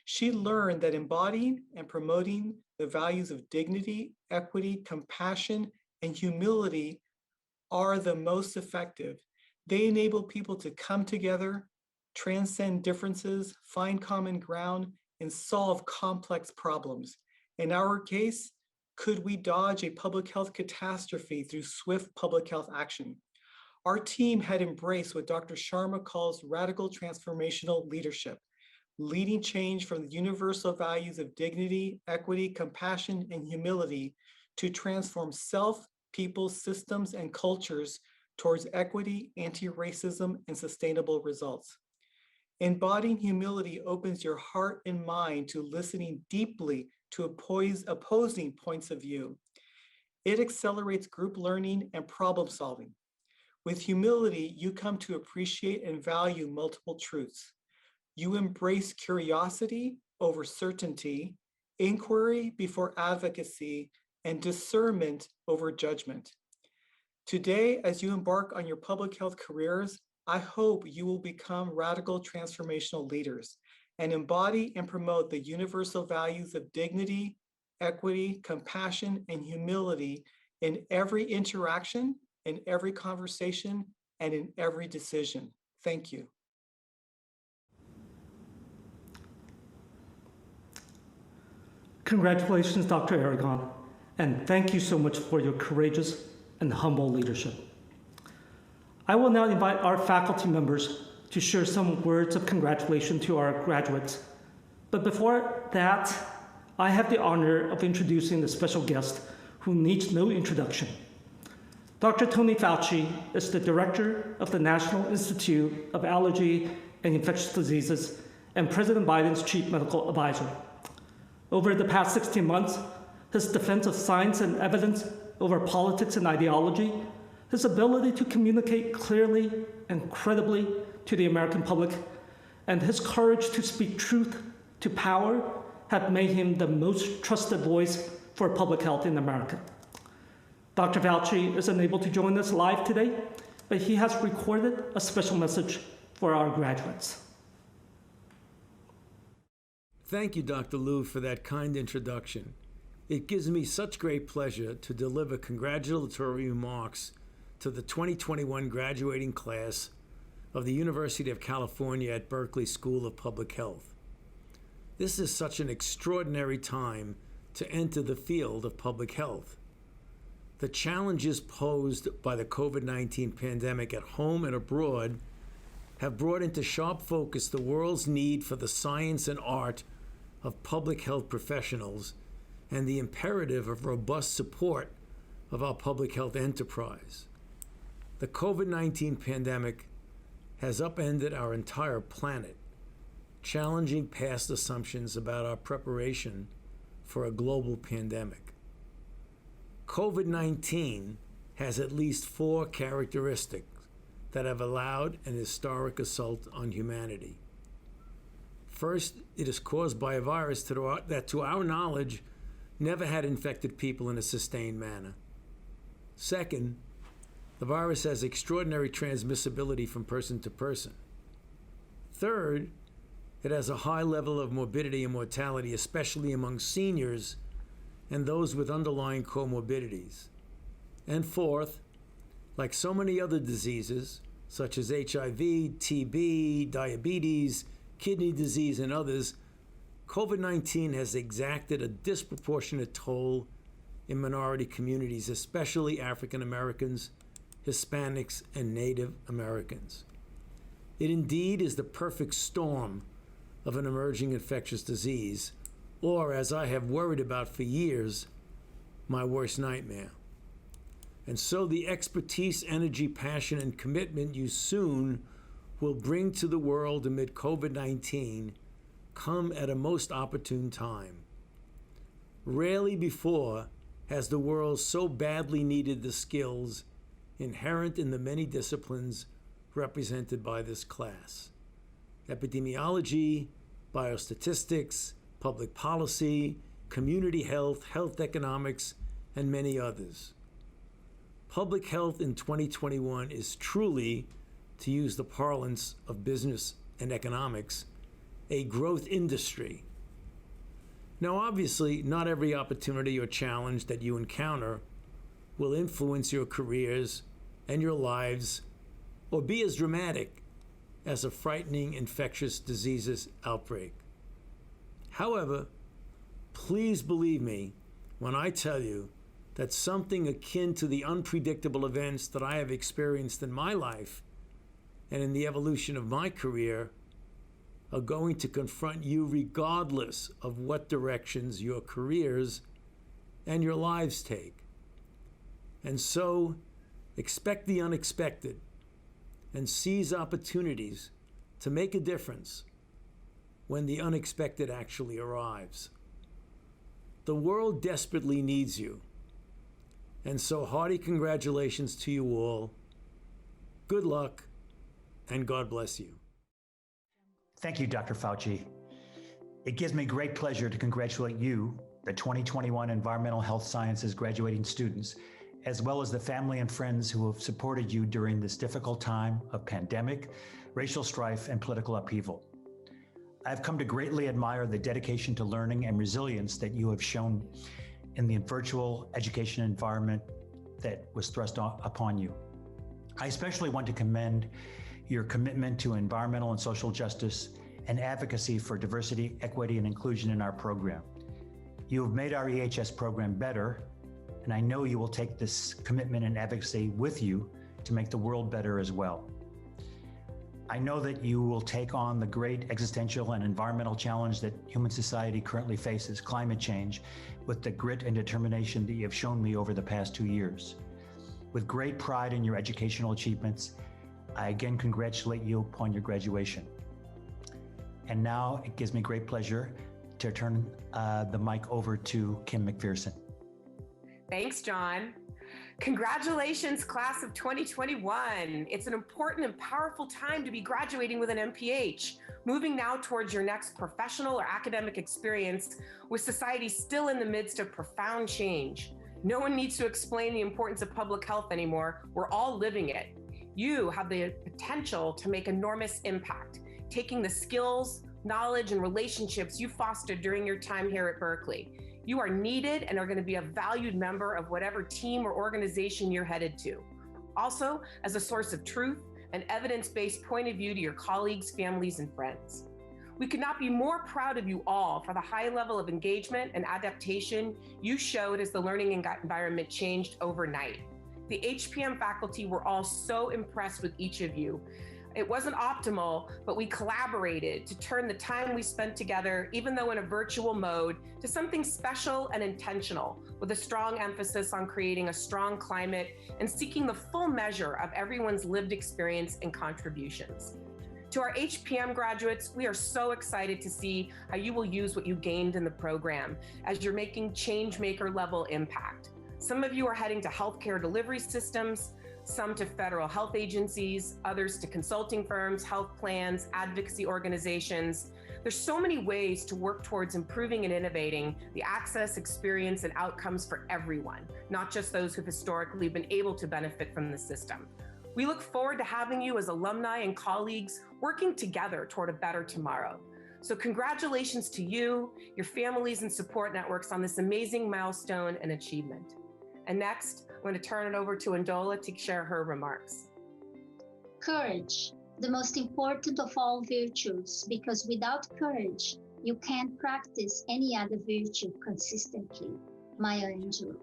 She learned that embodying and promoting the values of dignity, equity, compassion, and humility are the most effective. They enable people to come together, transcend differences, find common ground, and solve complex problems. In our case, could we dodge a public health catastrophe through swift public health action? Our team had embraced what Dr. Sharma calls radical transformational leadership, leading change from the universal values of dignity, equity, compassion, and humility to transform self, people, systems, and cultures towards equity, anti-racism, and sustainable results. Embodying humility opens your heart and mind to listening deeply to opposing points of view. It accelerates group learning and problem solving. With humility, you come to appreciate and value multiple truths. You embrace curiosity over certainty, inquiry before advocacy, and discernment over judgment. Today, as you embark on your public health careers, I hope you will become radical transformational leaders and embody and promote the universal values of dignity, equity, compassion, and humility in every interaction, in every conversation, and in every decision. Thank you. Congratulations, Dr. Aragon, and thank you so much for your courageous and humble leadership. I will now invite our faculty members to share some words of congratulation to our graduates. But before that, I have the honor of introducing the special guest who needs no introduction. Dr. Tony Fauci is the director of the National Institute of Allergy and Infectious Diseases and President Biden's chief medical advisor. Over the past 16 months, his defense of science and evidence over politics and ideology, his ability to communicate clearly and credibly to the American public, and his courage to speak truth to power have made him the most trusted voice for public health in America. Dr. Fauci is unable to join us live today, but he has recorded a special message for our graduates. Thank you, Dr. Liu, for that kind introduction. It gives me such great pleasure to deliver congratulatory remarks to the 2021 graduating class of the University of California at Berkeley School of Public Health. This is such an extraordinary time to enter the field of public health. The challenges posed by the COVID-19 pandemic at home and abroad have brought into sharp focus the world's need for the science and art of public health professionals and the imperative of robust support of our public health enterprise. The COVID-19 pandemic has upended our entire planet, challenging past assumptions about our preparation for a global pandemic. COVID-19 has at least 4 characteristics that have allowed an historic assault on humanity. First, it is caused by a virus that, to our knowledge, never had infected people in a sustained manner. Second, the virus has extraordinary transmissibility from person to person. Third, it has a high level of morbidity and mortality, especially among seniors and those with underlying comorbidities. And fourth, like so many other diseases, such as HIV, TB, diabetes, kidney disease, and others, COVID-19 has exacted a disproportionate toll in minority communities, especially African Americans, Hispanics, and Native Americans. It indeed is the perfect storm of an emerging infectious disease, or, as I have worried about for years, my worst nightmare. And so the expertise, energy, passion, and commitment you soon will bring to the world amid COVID-19 come at a most opportune time. Rarely before has the world so badly needed the skills inherent in the many disciplines represented by this class: epidemiology, biostatistics, public policy, community health, health economics, and many others. Public health in 2021 is truly, to use the parlance of business and economics, a growth industry. Now, obviously, not every opportunity or challenge that you encounter will influence your careers and your lives or be as dramatic as a frightening infectious diseases outbreak. However, please believe me when I tell you that something akin to the unpredictable events that I have experienced in my life and in the evolution of my career are going to confront you regardless of what directions your careers and your lives take. And so, expect the unexpected and seize opportunities to make a difference when the unexpected actually arrives. The world desperately needs you. And so hearty congratulations to you all. Good luck, and God bless you. Thank you, Dr. Fauci. It gives me great pleasure to congratulate you, the 2021 Environmental Health Sciences graduating students, as well as the family and friends who have supported you during this difficult time of pandemic, racial strife, and political upheaval. I've come to greatly admire the dedication to learning and resilience that you have shown in the virtual education environment that was thrust upon you. I especially want to commend your commitment to environmental and social justice and advocacy for diversity, equity, and inclusion in our program. You have made our EHS program better, and I know you will take this commitment and advocacy with you to make the world better as well. I know that you will take on the great existential and environmental challenge that human society currently faces, climate change, with the grit and determination that you have shown me over the past 2 years. With great pride in your educational achievements, I again congratulate you upon your graduation. And now it gives me great pleasure to turn the mic over to Kim McPherson. Thanks, John. Congratulations, class of 2021. It's an important and powerful time to be graduating with an MPH, moving now towards your next professional or academic experience with society still in the midst of profound change. No one needs to explain the importance of public health anymore. We're all living it. You have the potential to make enormous impact, taking the skills, knowledge, and relationships you fostered during your time here at Berkeley. You are needed and are going to be a valued member of whatever team or organization you're headed to. Also, as a source of truth and evidence-based point of view to your colleagues, families, and friends. We could not be more proud of you all for the high level of engagement and adaptation you showed as the learning environment changed overnight. The HPM faculty were all so impressed with each of you. It wasn't optimal, but we collaborated to turn the time we spent together, even though in a virtual mode, to something special and intentional, with a strong emphasis on creating a strong climate and seeking the full measure of everyone's lived experience and contributions. To our HPM graduates, we are so excited to see how you will use what you gained in the program as you're making change maker level impact. Some of you are heading to healthcare delivery systems, some to federal health agencies, others to consulting firms, health plans, advocacy organizations. There's so many ways to work towards improving and innovating the access, experience, and outcomes for everyone, not just those who've historically been able to benefit from the system. We look forward to having you as alumni and colleagues working together toward a better tomorrow. So congratulations to you, your families, and support networks on this amazing milestone and achievement. And next, I'm going to turn it over to Ndola to share her remarks. Courage, the most important of all virtues, because without courage, you can't practice any other virtue consistently. Maya Angelou.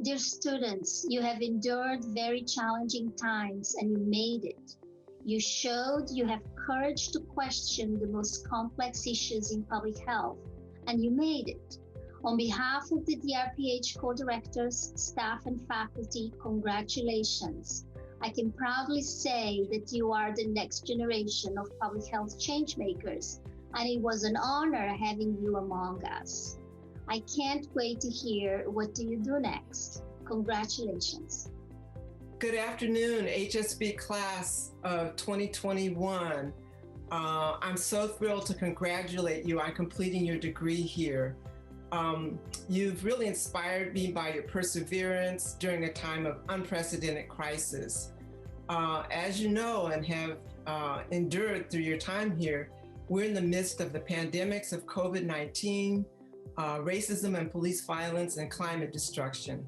Dear students, you have endured very challenging times and you made it. You showed you have courage to question the most complex issues in public health, and you made it. On behalf of the DrPH co-directors, staff, and faculty, congratulations. I can proudly say that you are the next generation of public health changemakers, and it was an honor having you among us. I can't wait to hear what do you do next. Congratulations. Good afternoon, HSB class of 2021. I'm so thrilled to congratulate you on completing your degree here. You've really inspired me by your perseverance during a time of unprecedented crisis. As you know and have endured through your time here, we're in the midst of the pandemics of COVID-19, racism and police violence, and climate destruction.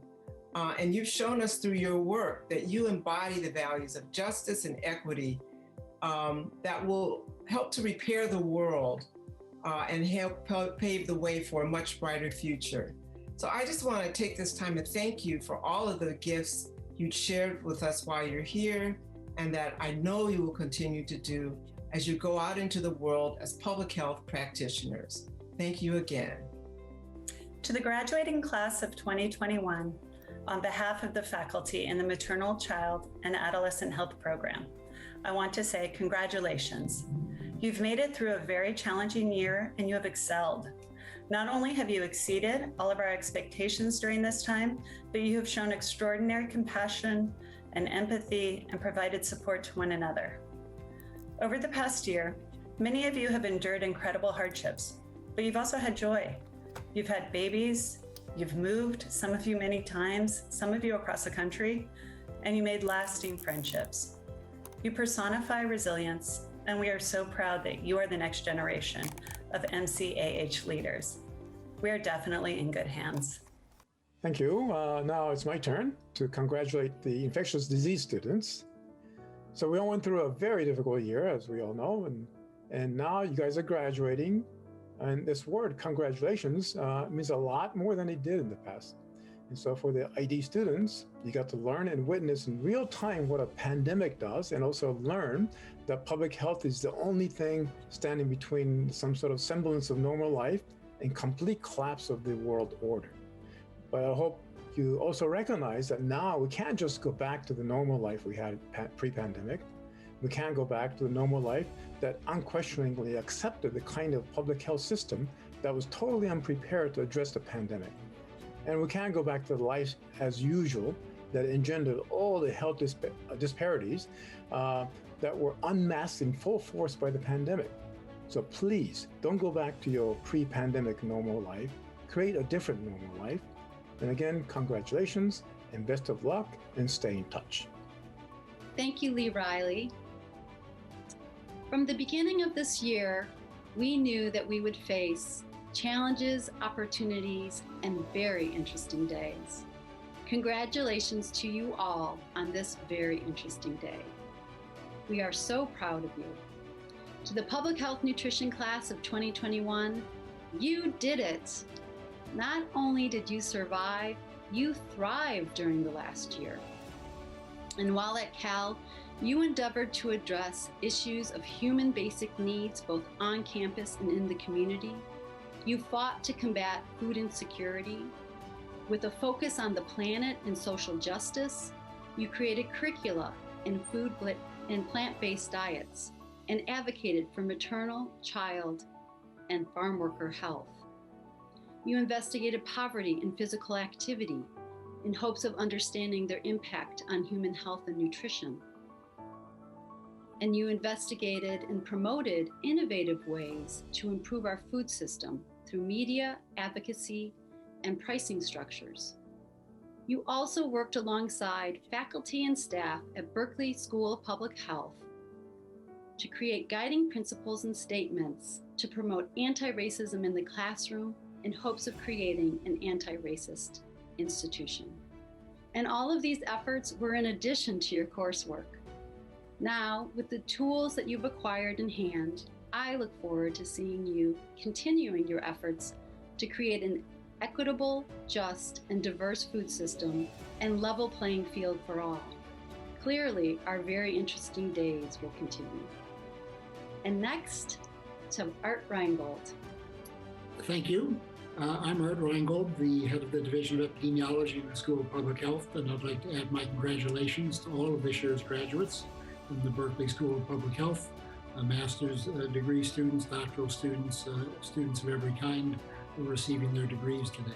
And you've shown us through your work that you embody the values of justice and equity that will help to repair the world and help pave the way for a much brighter future. So I just want to take this time to thank you for all of the gifts you shared with us while you're here, and that I know you will continue to do as you go out into the world as public health practitioners. Thank you again. To the graduating class of 2021, on behalf of the faculty in the Maternal, Child, and Adolescent Health Program, I want to say congratulations. You've made it through a very challenging year and you have excelled. Not only have you exceeded all of our expectations during this time, but you have shown extraordinary compassion and empathy and provided support to one another. Over the past year, many of you have endured incredible hardships, but you've also had joy. You've had babies, you've moved, some of you many times, some of you across the country, and you made lasting friendships. You personify resilience, and we are so proud that you are the next generation of MCAH leaders. We are definitely in good hands. Thank you. Now it's my turn to congratulate the infectious disease students. So we all went through a very difficult year, as we all know, and now you guys are graduating. And this word, congratulations, means a lot more than it did in the past. And so for the ID students, you got to learn and witness in real time what a pandemic does, and also learn that public health is the only thing standing between some sort of semblance of normal life and complete collapse of the world order. But I hope you also recognize that now we can't just go back to the normal life we had pre-pandemic. We can't go back to the normal life that unquestioningly accepted the kind of public health system that was totally unprepared to address the pandemic. And we can't go back to the life as usual that engendered all the health disparities that were unmasked in full force by the pandemic. So please don't go back to your pre-pandemic normal life. Create a different normal life. And again, congratulations and best of luck, and stay in touch. Thank you, Lee Riley. From the beginning of this year, we knew that we would face challenges, opportunities, and very interesting days. Congratulations to you all on this very interesting day. We are so proud of you. To the Public Health Nutrition class of 2021, you did it. Not only did you survive, you thrived during the last year. And while at Cal, You endeavored to address issues of human basic needs both on campus and in the community. You fought to combat food insecurity. With a focus on the planet and social justice, you created curricula in food and plant-based diets and advocated for maternal, child, and farm worker health. You investigated poverty and physical activity in hopes of understanding their impact on human health and nutrition. And you investigated and promoted innovative ways to improve our food system through media, advocacy, and pricing structures. You also worked alongside faculty and staff at Berkeley School of Public Health to create guiding principles and statements to promote anti-racism in the classroom in hopes of creating an anti-racist institution. And all of these efforts were in addition to your coursework. Now, with the tools that you've acquired in hand, I look forward to seeing you continuing your efforts to create an equitable, just, and diverse food system and level playing field for all. Clearly, our very interesting days will continue. And next, to Art Reingold. Thank you. I'm Art Reingold, the head of the Division of Epidemiology in the School of Public Health, and I'd like to add my congratulations to all of this year's graduates from the Berkeley School of Public Health, master's degree students, doctoral students, students of every kind who are receiving their degrees today.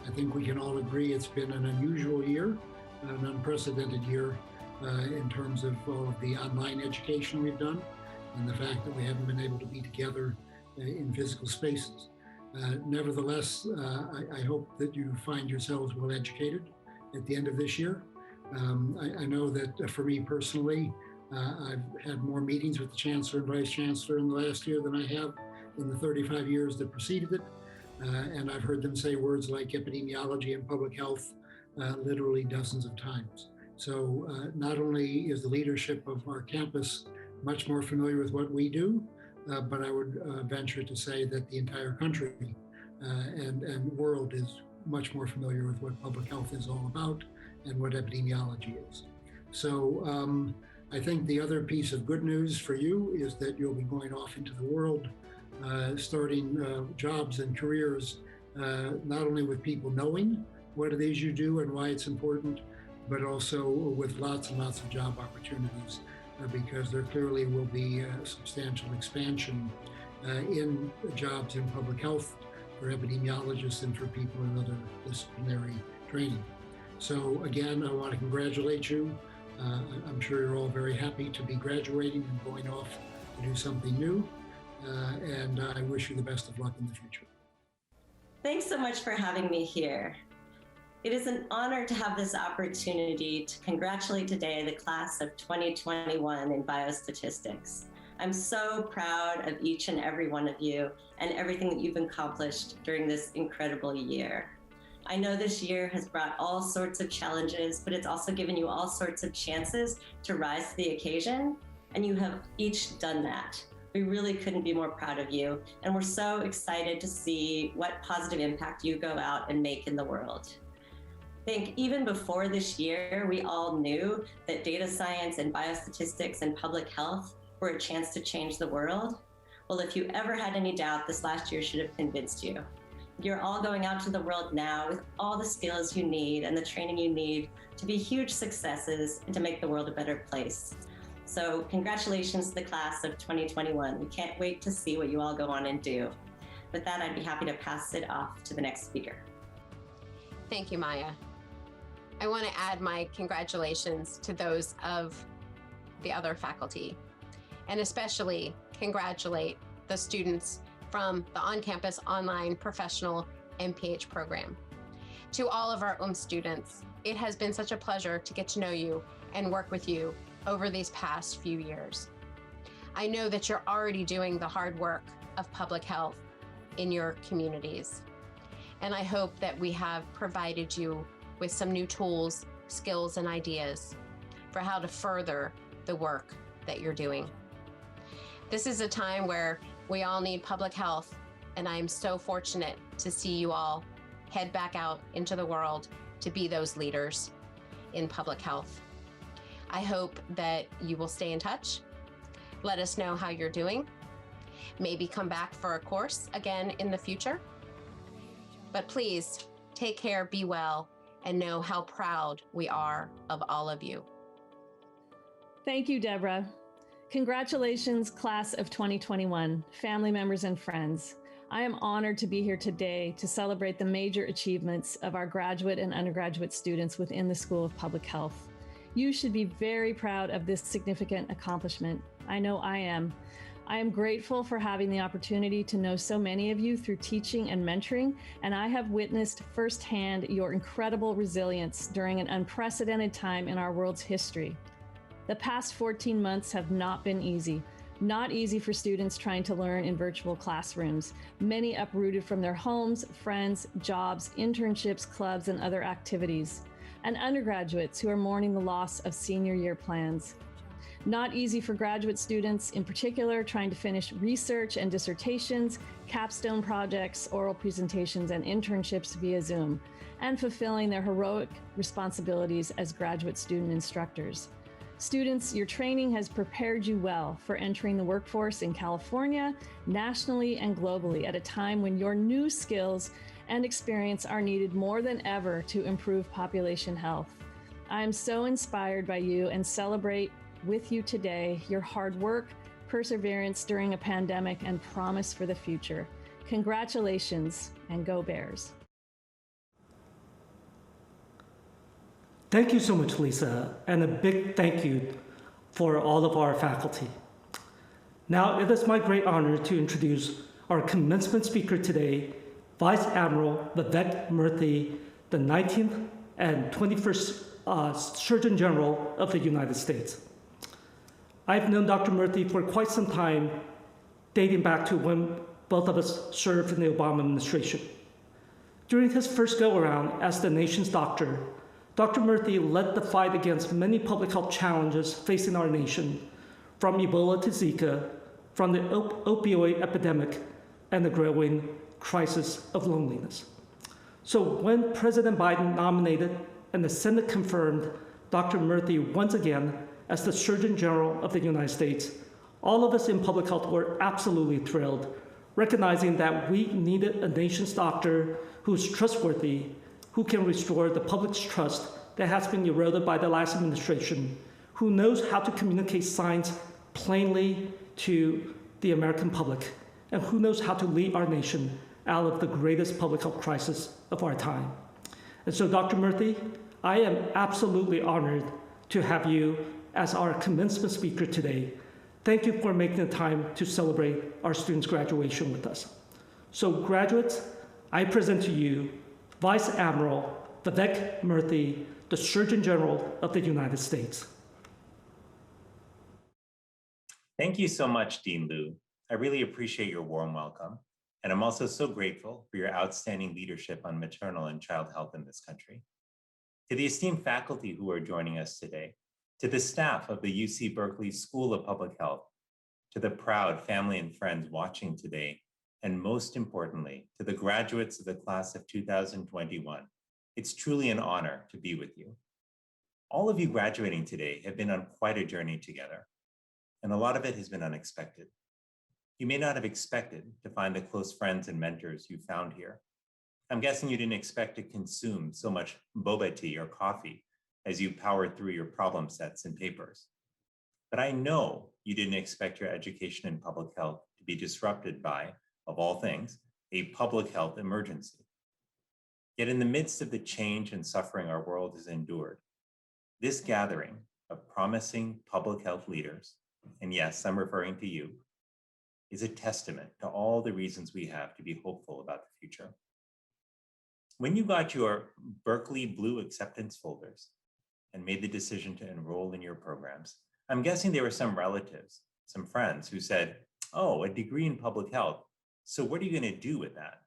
I think we can all agree it's been an unusual year, an unprecedented year in terms of all of the online education we've done and the fact that we haven't been able to be together in physical spaces. Nevertheless, I hope that you find yourselves well educated at the end of this year. I know that for me personally, I've had more meetings with the Chancellor and Vice Chancellor in the last year than I have in the 35 years that preceded it. And I've heard them say words like epidemiology and public health literally dozens of times. So not only is the leadership of our campus much more familiar with what we do, but I would venture to say that the entire country and world is much more familiar with what public health is all about and what epidemiology is. So I think the other piece of good news for you is that you'll be going off into the world, starting jobs and careers, not only with people knowing what it is you do and why it's important, but also with lots and lots of job opportunities. Because there clearly will be a substantial expansion in jobs in public health for epidemiologists and for people in other disciplinary training. So again, I want to congratulate you. I'm sure you're all very happy to be graduating and going off to do something new. And I wish you the best of luck in the future. Thanks so much for having me here. It is an honor to have this opportunity to congratulate today the class of 2021 in biostatistics. I'm so proud of each and every one of you and everything that you've accomplished during this incredible year. I know this year has brought all sorts of challenges, but it's also given you all sorts of chances to rise to the occasion, and you have each done that. We really couldn't be more proud of you, and we're so excited to see what positive impact you go out and make in the world. I think even before this year, we all knew that data science and biostatistics and public health were a chance to change the world. Well, if you ever had any doubt, this last year should have convinced you. You're all going out to the world now with all the skills you need and the training you need to be huge successes and to make the world a better place. So congratulations to the class of 2021. We can't wait to see what you all go on and do. With that, I'd be happy to pass it off to the next speaker. Thank you, Maya. I want to add my congratulations to those of the other faculty, and especially congratulate the students from the on-campus online professional MPH program. To all of our students, it has been such a pleasure to get to know you and work with you over these past few years. I know that you're already doing the hard work of public health in your communities, and I hope that we have provided you with some new tools, skills, and ideas for how to further the work that you're doing. This is a time where we all need public health, and I am so fortunate to see you all head back out into the world to be those leaders in public health. I hope that you will stay in touch. Let us know how you're doing. Maybe come back for a course again in the future. But please take care, be well, and know how proud we are of all of you. Thank you, Deborah. Congratulations, class of 2021, family members and friends. I am honored to be here today to celebrate the major achievements of our graduate and undergraduate students within the School of Public Health. You should be very proud of this significant accomplishment. I know I am. I am grateful for having the opportunity to know so many of you through teaching and mentoring, and I have witnessed firsthand your incredible resilience during an unprecedented time in our world's history. The past 14 months have not been easy. Not easy for students trying to learn in virtual classrooms, many uprooted from their homes, friends, jobs, internships, clubs, and other activities, and undergraduates who are mourning the loss of senior year plans. Not easy for graduate students, in particular, trying to finish research and dissertations, capstone projects, oral presentations, and internships via Zoom, and fulfilling their heroic responsibilities as graduate student instructors. Students, your training has prepared you well for entering the workforce in California, nationally, and globally at a time when your new skills and experience are needed more than ever to improve population health. I am so inspired by you and celebrate with you today your hard work, perseverance during a pandemic, and promise for the future. Congratulations, and go Bears. Thank you so much, Lisa, and a big thank you for all of our faculty. Now, it is my great honor to introduce our commencement speaker today, Vice Admiral Vivek Murthy, the 19th and 21st Surgeon General of the United States. I've known Dr. Murthy for quite some time, dating back to when both of us served in the Obama administration. During his first go-around as the nation's doctor, Dr. Murthy led the fight against many public health challenges facing our nation, from Ebola to Zika, from the opioid epidemic, and the growing crisis of loneliness. So when President Biden nominated and the Senate confirmed Dr. Murthy once again as the Surgeon General of the United States, all of us in public health were absolutely thrilled, recognizing that we needed a nation's doctor who's trustworthy, who can restore the public's trust that has been eroded by the last administration, who knows how to communicate science plainly to the American public, and who knows how to lead our nation out of the greatest public health crisis of our time. And so, Dr. Murthy, I am absolutely honored to have you as our commencement speaker today. Thank you for making the time to celebrate our students' graduation with us. So, graduates, I present to you Vice Admiral Vivek Murthy, the Surgeon General of the United States. Thank you so much, Dean Liu. I really appreciate your warm welcome. And I'm also so grateful for your outstanding leadership on maternal and child health in this country. To the esteemed faculty who are joining us today, to the staff of the UC Berkeley School of Public Health, to the proud family and friends watching today, and most importantly, to the graduates of the class of 2021, it's truly an honor to be with you. All of you graduating today have been on quite a journey together, and a lot of it has been unexpected. You may not have expected to find the close friends and mentors you found here. I'm guessing you didn't expect to consume so much boba tea or coffee as you powered through your problem sets and papers. But I know you didn't expect your education in public health to be disrupted by, of all things, a public health emergency. Yet in the midst of the change and suffering our world has endured, this gathering of promising public health leaders, and yes, I'm referring to you, is a testament to all the reasons we have to be hopeful about the future. When you got your Berkeley Blue acceptance folders and made the decision to enroll in your programs, I'm guessing there were some relatives, some friends who said, oh, a degree in public health, so what are you going to do with that?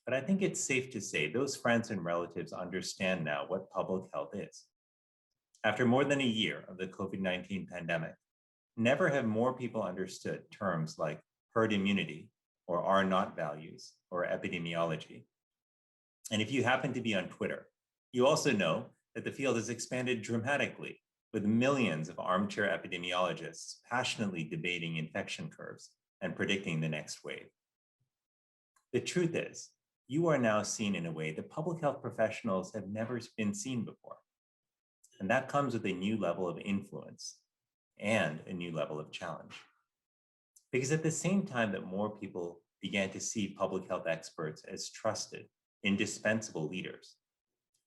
But I think it's safe to say those friends and relatives understand now what public health is. After more than a year of the COVID-19 pandemic, never have more people understood terms like herd immunity or R naught values or epidemiology. And if you happen to be on Twitter, you also know that the field has expanded dramatically with millions of armchair epidemiologists passionately debating infection curves and predicting the next wave. The truth is, you are now seen in a way that public health professionals have never been seen before. And that comes with a new level of influence and a new level of challenge. Because at the same time that more people began to see public health experts as trusted, indispensable leaders,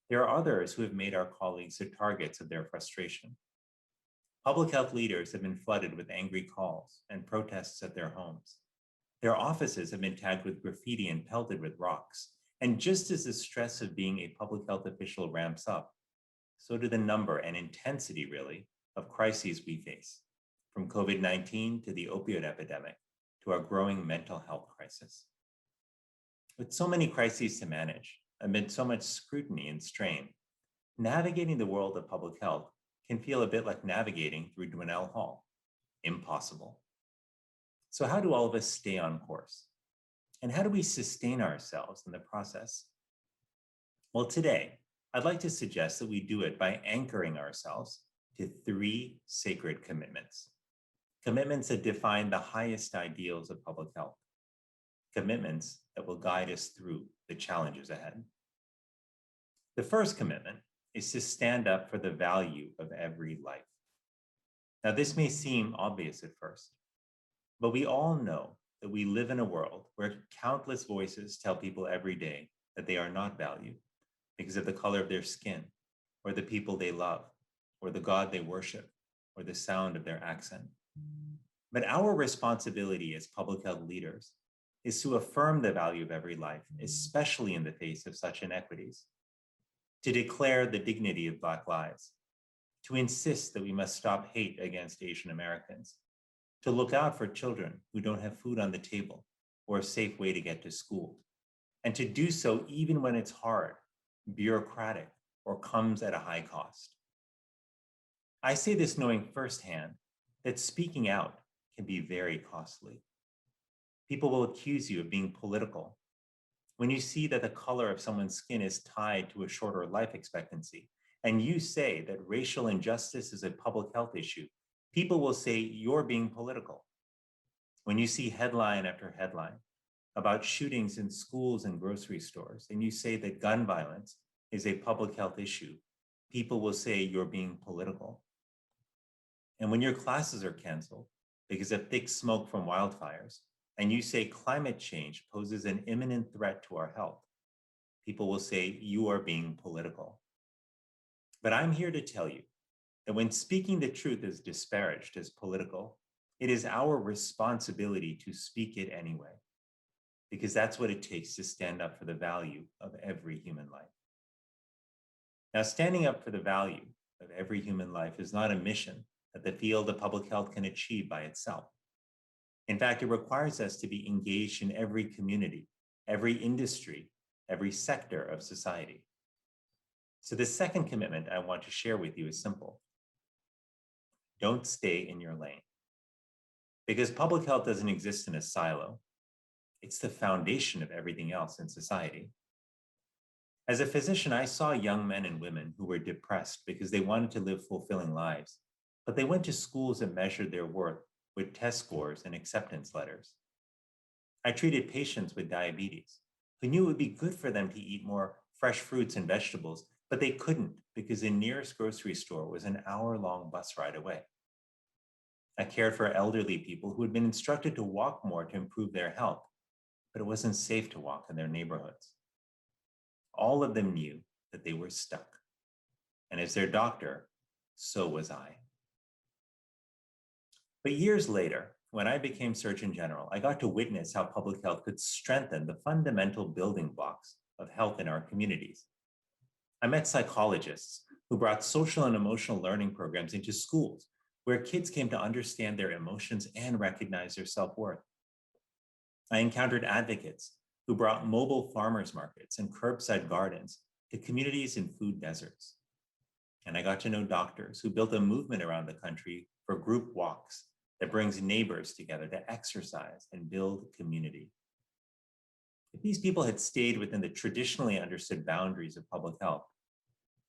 there are others who have made our colleagues the targets of their frustration. Public health leaders have been flooded with angry calls and protests at their homes. Their offices have been tagged with graffiti and pelted with rocks. And just as the stress of being a public health official ramps up, so do the number and intensity, really, of crises we face, from COVID-19 to the opioid epidemic to our growing mental health crisis. With so many crises to manage, amid so much scrutiny and strain, navigating the world of public health can feel a bit like navigating through Dwinelle Hall. Impossible. So how do all of us stay on course? And how do we sustain ourselves in the process? Well, today, I'd like to suggest that we do it by anchoring ourselves to 3 sacred commitments. Commitments that define the highest ideals of public health. Commitments that will guide us through the challenges ahead. The first commitment is to stand up for the value of every life. Now, this may seem obvious at first, but we all know that we live in a world where countless voices tell people every day that they are not valued because of the color of their skin, or the people they love, or the God they worship, or the sound of their accent. But our responsibility as public health leaders is to affirm the value of every life, especially in the face of such inequities, to declare the dignity of Black lives, to insist that we must stop hate against Asian Americans, to look out for children who don't have food on the table or a safe way to get to school, and to do so even when it's hard, bureaucratic, or comes at a high cost. I say this knowing firsthand that speaking out can be very costly. People will accuse you of being political. When you see that the color of someone's skin is tied to a shorter life expectancy, and you say that racial injustice is a public health issue, people will say you're being political. When you see headline after headline about shootings in schools and grocery stores, and you say that gun violence is a public health issue, people will say you're being political. And when your classes are canceled because of thick smoke from wildfires, and you say climate change poses an imminent threat to our health, people will say you are being political. But I'm here to tell you that when speaking the truth is disparaged as political, it is our responsibility to speak it anyway, because that's what it takes to stand up for the value of every human life. Now, standing up for the value of every human life is not a mission that the field of public health can achieve by itself. In fact, it requires us to be engaged in every community, every industry, every sector of society. So the second commitment I want to share with you is simple. Don't stay in your lane. Because public health doesn't exist in a silo. It's the foundation of everything else in society. As a physician, I saw young men and women who were depressed because they wanted to live fulfilling lives, but they went to schools that measured their worth with test scores and acceptance letters. I treated patients with diabetes who knew it would be good for them to eat more fresh fruits and vegetables, but they couldn't because the nearest grocery store was an hour-long bus ride away. I cared for elderly people who had been instructed to walk more to improve their health, but it wasn't safe to walk in their neighborhoods. All of them knew that they were stuck. And as their doctor, so was I. But years later, when I became Surgeon General, I got to witness how public health could strengthen the fundamental building blocks of health in our communities. I met psychologists who brought social and emotional learning programs into schools where kids came to understand their emotions and recognize their self-worth. I encountered advocates who brought mobile farmers markets and curbside gardens to communities in food deserts. And I got to know doctors who built a movement around the country for group walks that brings neighbors together to exercise and build community. If these people had stayed within the traditionally understood boundaries of public health,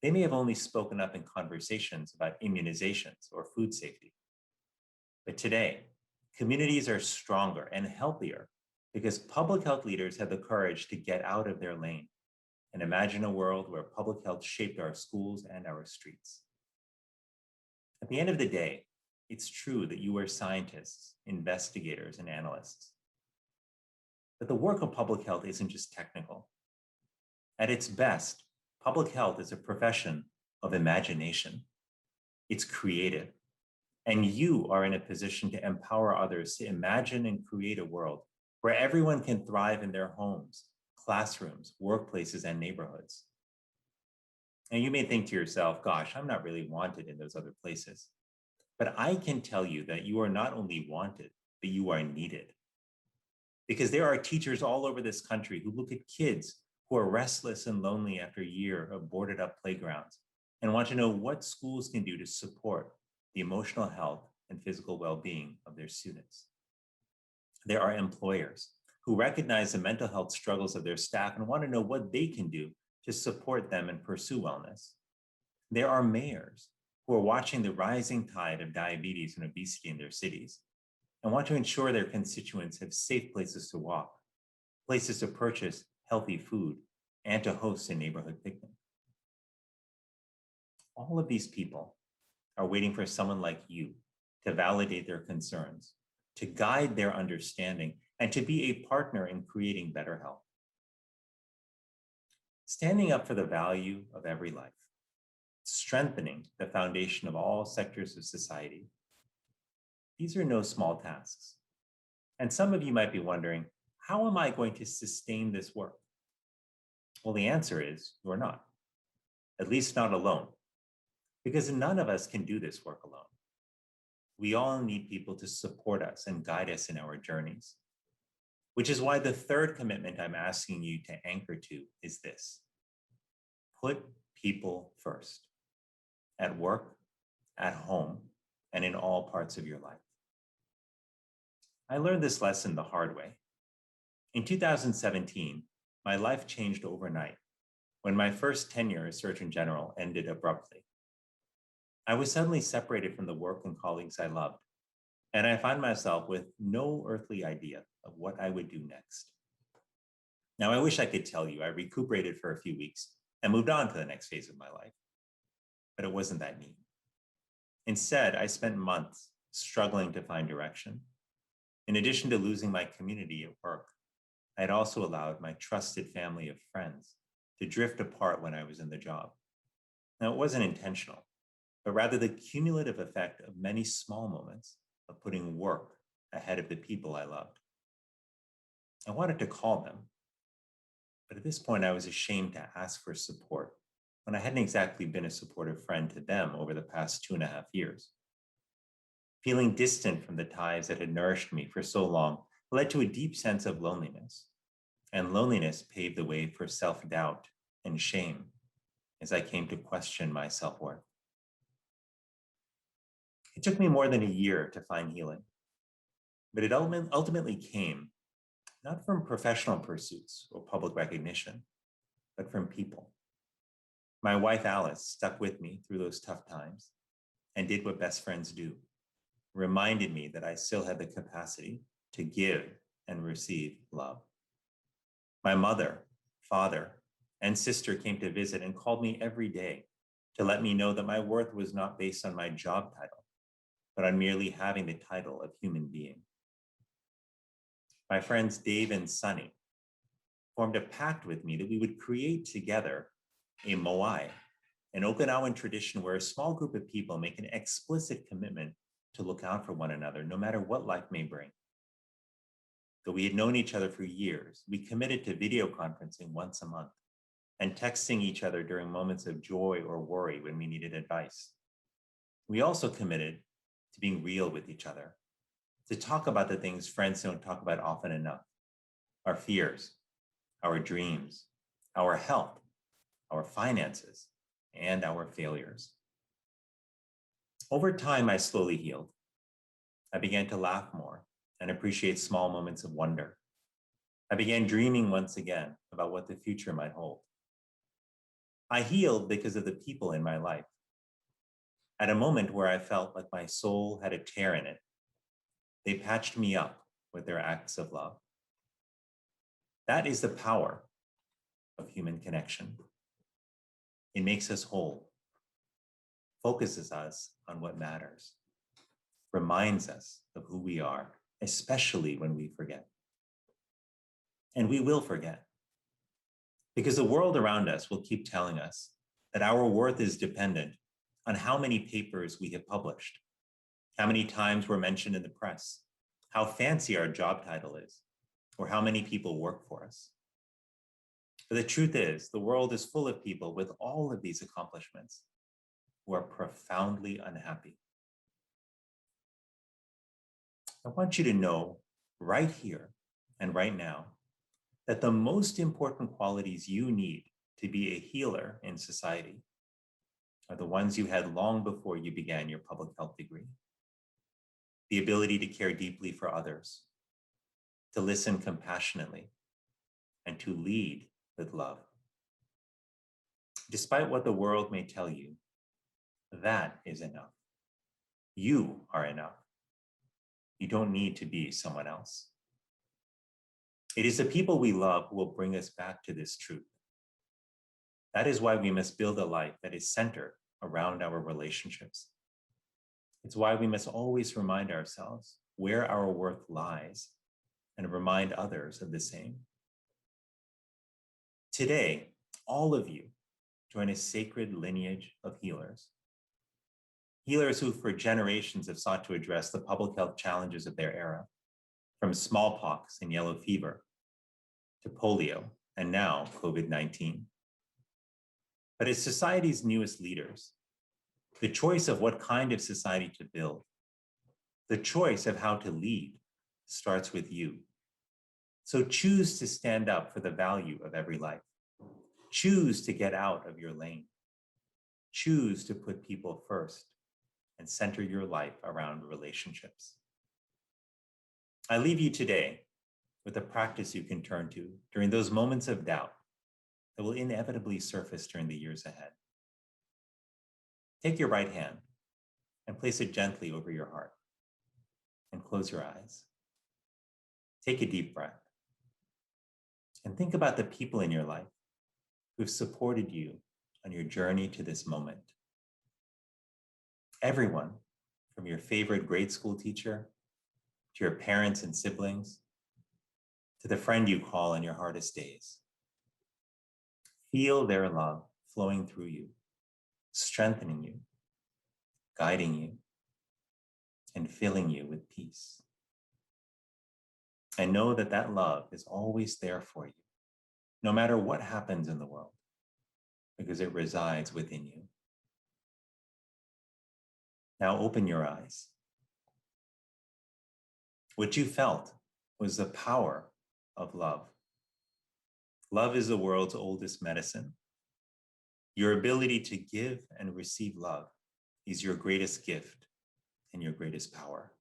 They may have only spoken up in conversations about immunizations or food safety. But today, communities are stronger and healthier because public health leaders had the courage to get out of their lane and imagine a world where public health shaped our schools and our streets. At the end of the day, it's true that you are scientists, investigators, and analysts. But the work of public health isn't just technical. At its best, public health is a profession of imagination. It's creative. And you are in a position to empower others to imagine and create a world where everyone can thrive in their homes, classrooms, workplaces, and neighborhoods. And you may think to yourself, gosh, I'm not really wanted in those other places. But I can tell you that you are not only wanted, but you are needed. Because there are teachers all over this country who look at kids who are restless and lonely after a year of boarded up playgrounds and want to know what schools can do to support the emotional health and physical well-being of their students. There are employers who recognize the mental health struggles of their staff and want to know what they can do to support them and pursue wellness. There are mayors who are watching the rising tide of diabetes and obesity in their cities and want to ensure their constituents have safe places to walk, places to purchase healthy food, and to host a neighborhood picnic. All of these people are waiting for someone like you to validate their concerns, to guide their understanding, and to be a partner in creating better health. Standing up for the value of every life, strengthening the foundation of all sectors of society. These are no small tasks. And some of you might be wondering, how am I going to sustain this work? Well, the answer is you're not, at least not alone, because none of us can do this work alone. We all need people to support us and guide us in our journeys, which is why the third commitment I'm asking you to anchor to is this: put people first, at work, at home, and in all parts of your life. I learned this lesson the hard way. In 2017, my life changed overnight when my first tenure as Surgeon General ended abruptly. I was suddenly separated from the work and colleagues I loved, and I found myself with no earthly idea of what I would do next. Now, I wish I could tell you I recuperated for a few weeks and moved on to the next phase of my life, but it wasn't that neat. Instead, I spent months struggling to find direction. In addition to losing my community at work, I had also allowed my trusted family of friends to drift apart when I was in the job. Now, it wasn't intentional, but rather the cumulative effect of many small moments of putting work ahead of the people I loved. I wanted to call them, but at this point I was ashamed to ask for support when I hadn't exactly been a supportive friend to them over the past 2.5 years. Feeling distant from the ties that had nourished me for so long led to a deep sense of loneliness, and loneliness paved the way for self-doubt and shame as I came to question my self-worth. It took me more than a year to find healing, but it ultimately came not from professional pursuits or public recognition, but from people. My wife, Alice, stuck with me through those tough times and did what best friends do, reminded me that I still had the capacity to give and receive love. My mother, father, and sister came to visit and called me every day to let me know that my worth was not based on my job title, but on merely having the title of human being. My friends Dave and Sunny formed a pact with me that we would create together a moai, an Okinawan tradition where a small group of people make an explicit commitment to look out for one another, no matter what life may bring. Though we had known each other for years, we committed to video conferencing once a month and texting each other during moments of joy or worry when we needed advice. We also committed to being real with each other, to talk about the things friends don't talk about often enough: our fears, our dreams, our health, our finances, and our failures. Over time, I slowly healed. I began to laugh more and appreciate small moments of wonder. I began dreaming once again about what the future might hold. I healed because of the people in my life. At a moment where I felt like my soul had a tear in it, they patched me up with their acts of love. That is the power of human connection. It makes us whole, focuses us on what matters, reminds us of who we are, especially when we forget. And we will forget, because the world around us will keep telling us that our worth is dependent on how many papers we have published, how many times we're mentioned in the press, how fancy our job title is, or how many people work for us. But the truth is, the world is full of people with all of these accomplishments who are profoundly unhappy. I want you to know right here and right now that the most important qualities you need to be a healer in society are the ones you had long before you began your public health degree. The ability to care deeply for others, to listen compassionately, and to lead with love. Despite what the world may tell you, that is enough. You are enough. You don't need to be someone else. It is the people we love who will bring us back to this truth. That is why we must build a life that is centered around our relationships. It's why we must always remind ourselves where our worth lies and remind others of the same. Today, all of you join a sacred lineage of healers. Healers who for generations have sought to address the public health challenges of their era, from smallpox and yellow fever to polio and now COVID-19. But as society's newest leaders, the choice of what kind of society to build, the choice of how to lead starts with you. So choose to stand up for the value of every life. Choose to get out of your lane. Choose to put people first and center your life around relationships. I leave you today with a practice you can turn to during those moments of doubt that will inevitably surface during the years ahead. Take your right hand and place it gently over your heart and close your eyes. Take a deep breath and think about the people in your life who have supported you on your journey to this moment. Everyone, from your favorite grade school teacher, to your parents and siblings, to the friend you call on your hardest days. Feel their love flowing through you, strengthening you, guiding you, and filling you with peace. And know that that love is always there for you, no matter what happens in the world, because it resides within you. Now open your eyes. What you felt was the power of love. Love is the world's oldest medicine. Your ability to give and receive love is your greatest gift and your greatest power.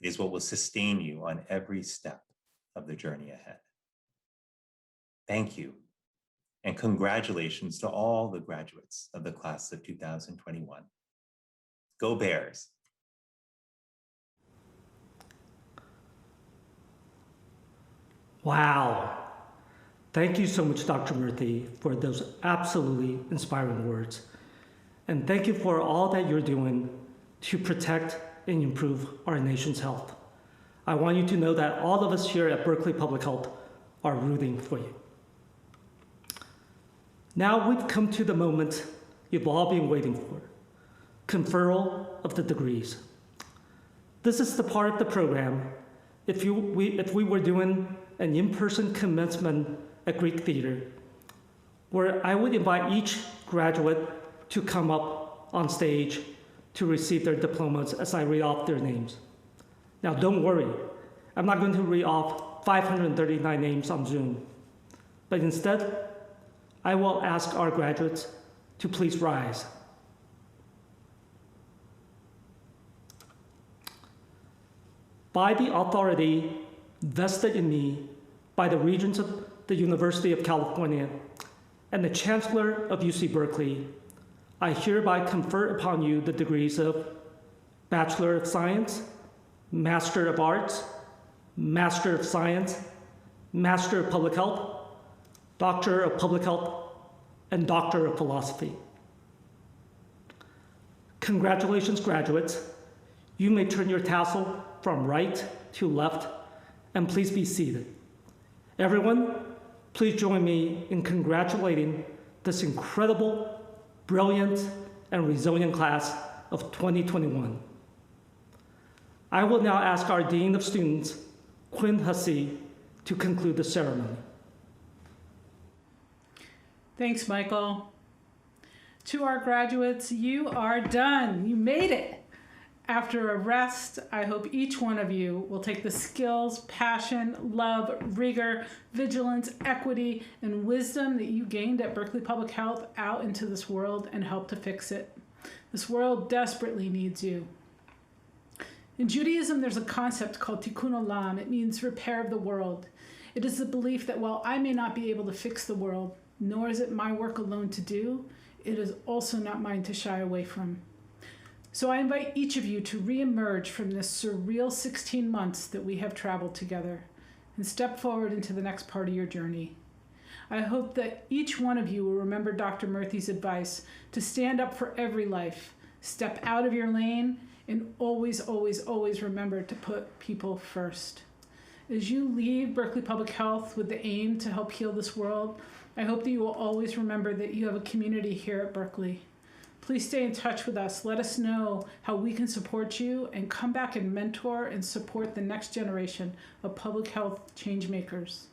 It is what will sustain you on every step of the journey ahead. Thank you, and congratulations to all the graduates of the class of 2021. Go Bears! Wow. Thank you so much, Dr. Murthy, for those absolutely inspiring words. And thank you for all that you're doing to protect and improve our nation's health. I want you to know that all of us here at Berkeley Public Health are rooting for you. Now we've come to the moment you've all been waiting for, conferral of the degrees. This is the part of the program, if we were doing an in-person commencement at Greek Theater, where I would invite each graduate to come up on stage to receive their diplomas as I read off their names. Now don't worry, I'm not going to read off 539 names on Zoom, but instead, I will ask our graduates to please rise. By the authority vested in me by the Regents of the University of California and the Chancellor of UC Berkeley, I hereby confer upon you the degrees of Bachelor of Science, Master of Arts, Master of Science, Master of Public Health, Doctor of Public Health, and Doctor of Philosophy. Congratulations, graduates. You may turn your tassel from right to left, and please be seated. Everyone, please join me in congratulating this incredible, brilliant, and resilient class of 2021. I will now ask our Dean of Students, Quin Hussey, to conclude the ceremony. Thanks, Michael. To our graduates, you are done. You made it. After a rest, I hope each one of you will take the skills, passion, love, rigor, vigilance, equity, and wisdom that you gained at Berkeley Public Health out into this world and help to fix it. This world desperately needs you. In Judaism, there's a concept called tikkun olam. It means repair of the world. It is the belief that while I may not be able to fix the world, nor is it my work alone to do, it is also not mine to shy away from. So I invite each of you to re-emerge from this surreal 16 months that we have traveled together and step forward into the next part of your journey. I hope that each one of you will remember Dr. Murthy's advice to stand up for every life, step out of your lane, and always, always, always remember to put people first. As you leave Berkeley Public Health with the aim to help heal this world, I hope that you will always remember that you have a community here at Berkeley. Please stay in touch with us. Let us know how we can support you, and come back and mentor and support the next generation of public health changemakers.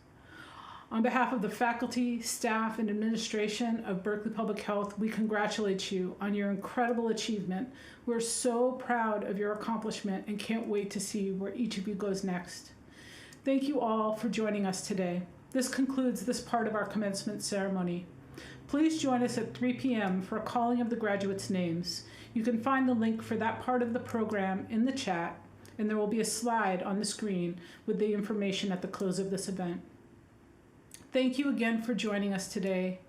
On behalf of the faculty, staff, and administration of Berkeley Public Health, we congratulate you on your incredible achievement. We're so proud of your accomplishment and can't wait to see where each of you goes next. Thank you all for joining us today. This concludes this part of our commencement ceremony. Please join us at 3 p.m. for a calling of the graduates' names. You can find the link for that part of the program in the chat, and there will be a slide on the screen with the information at the close of this event. Thank you again for joining us today.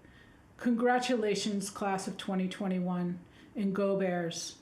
Congratulations, class of 2021, and go Bears.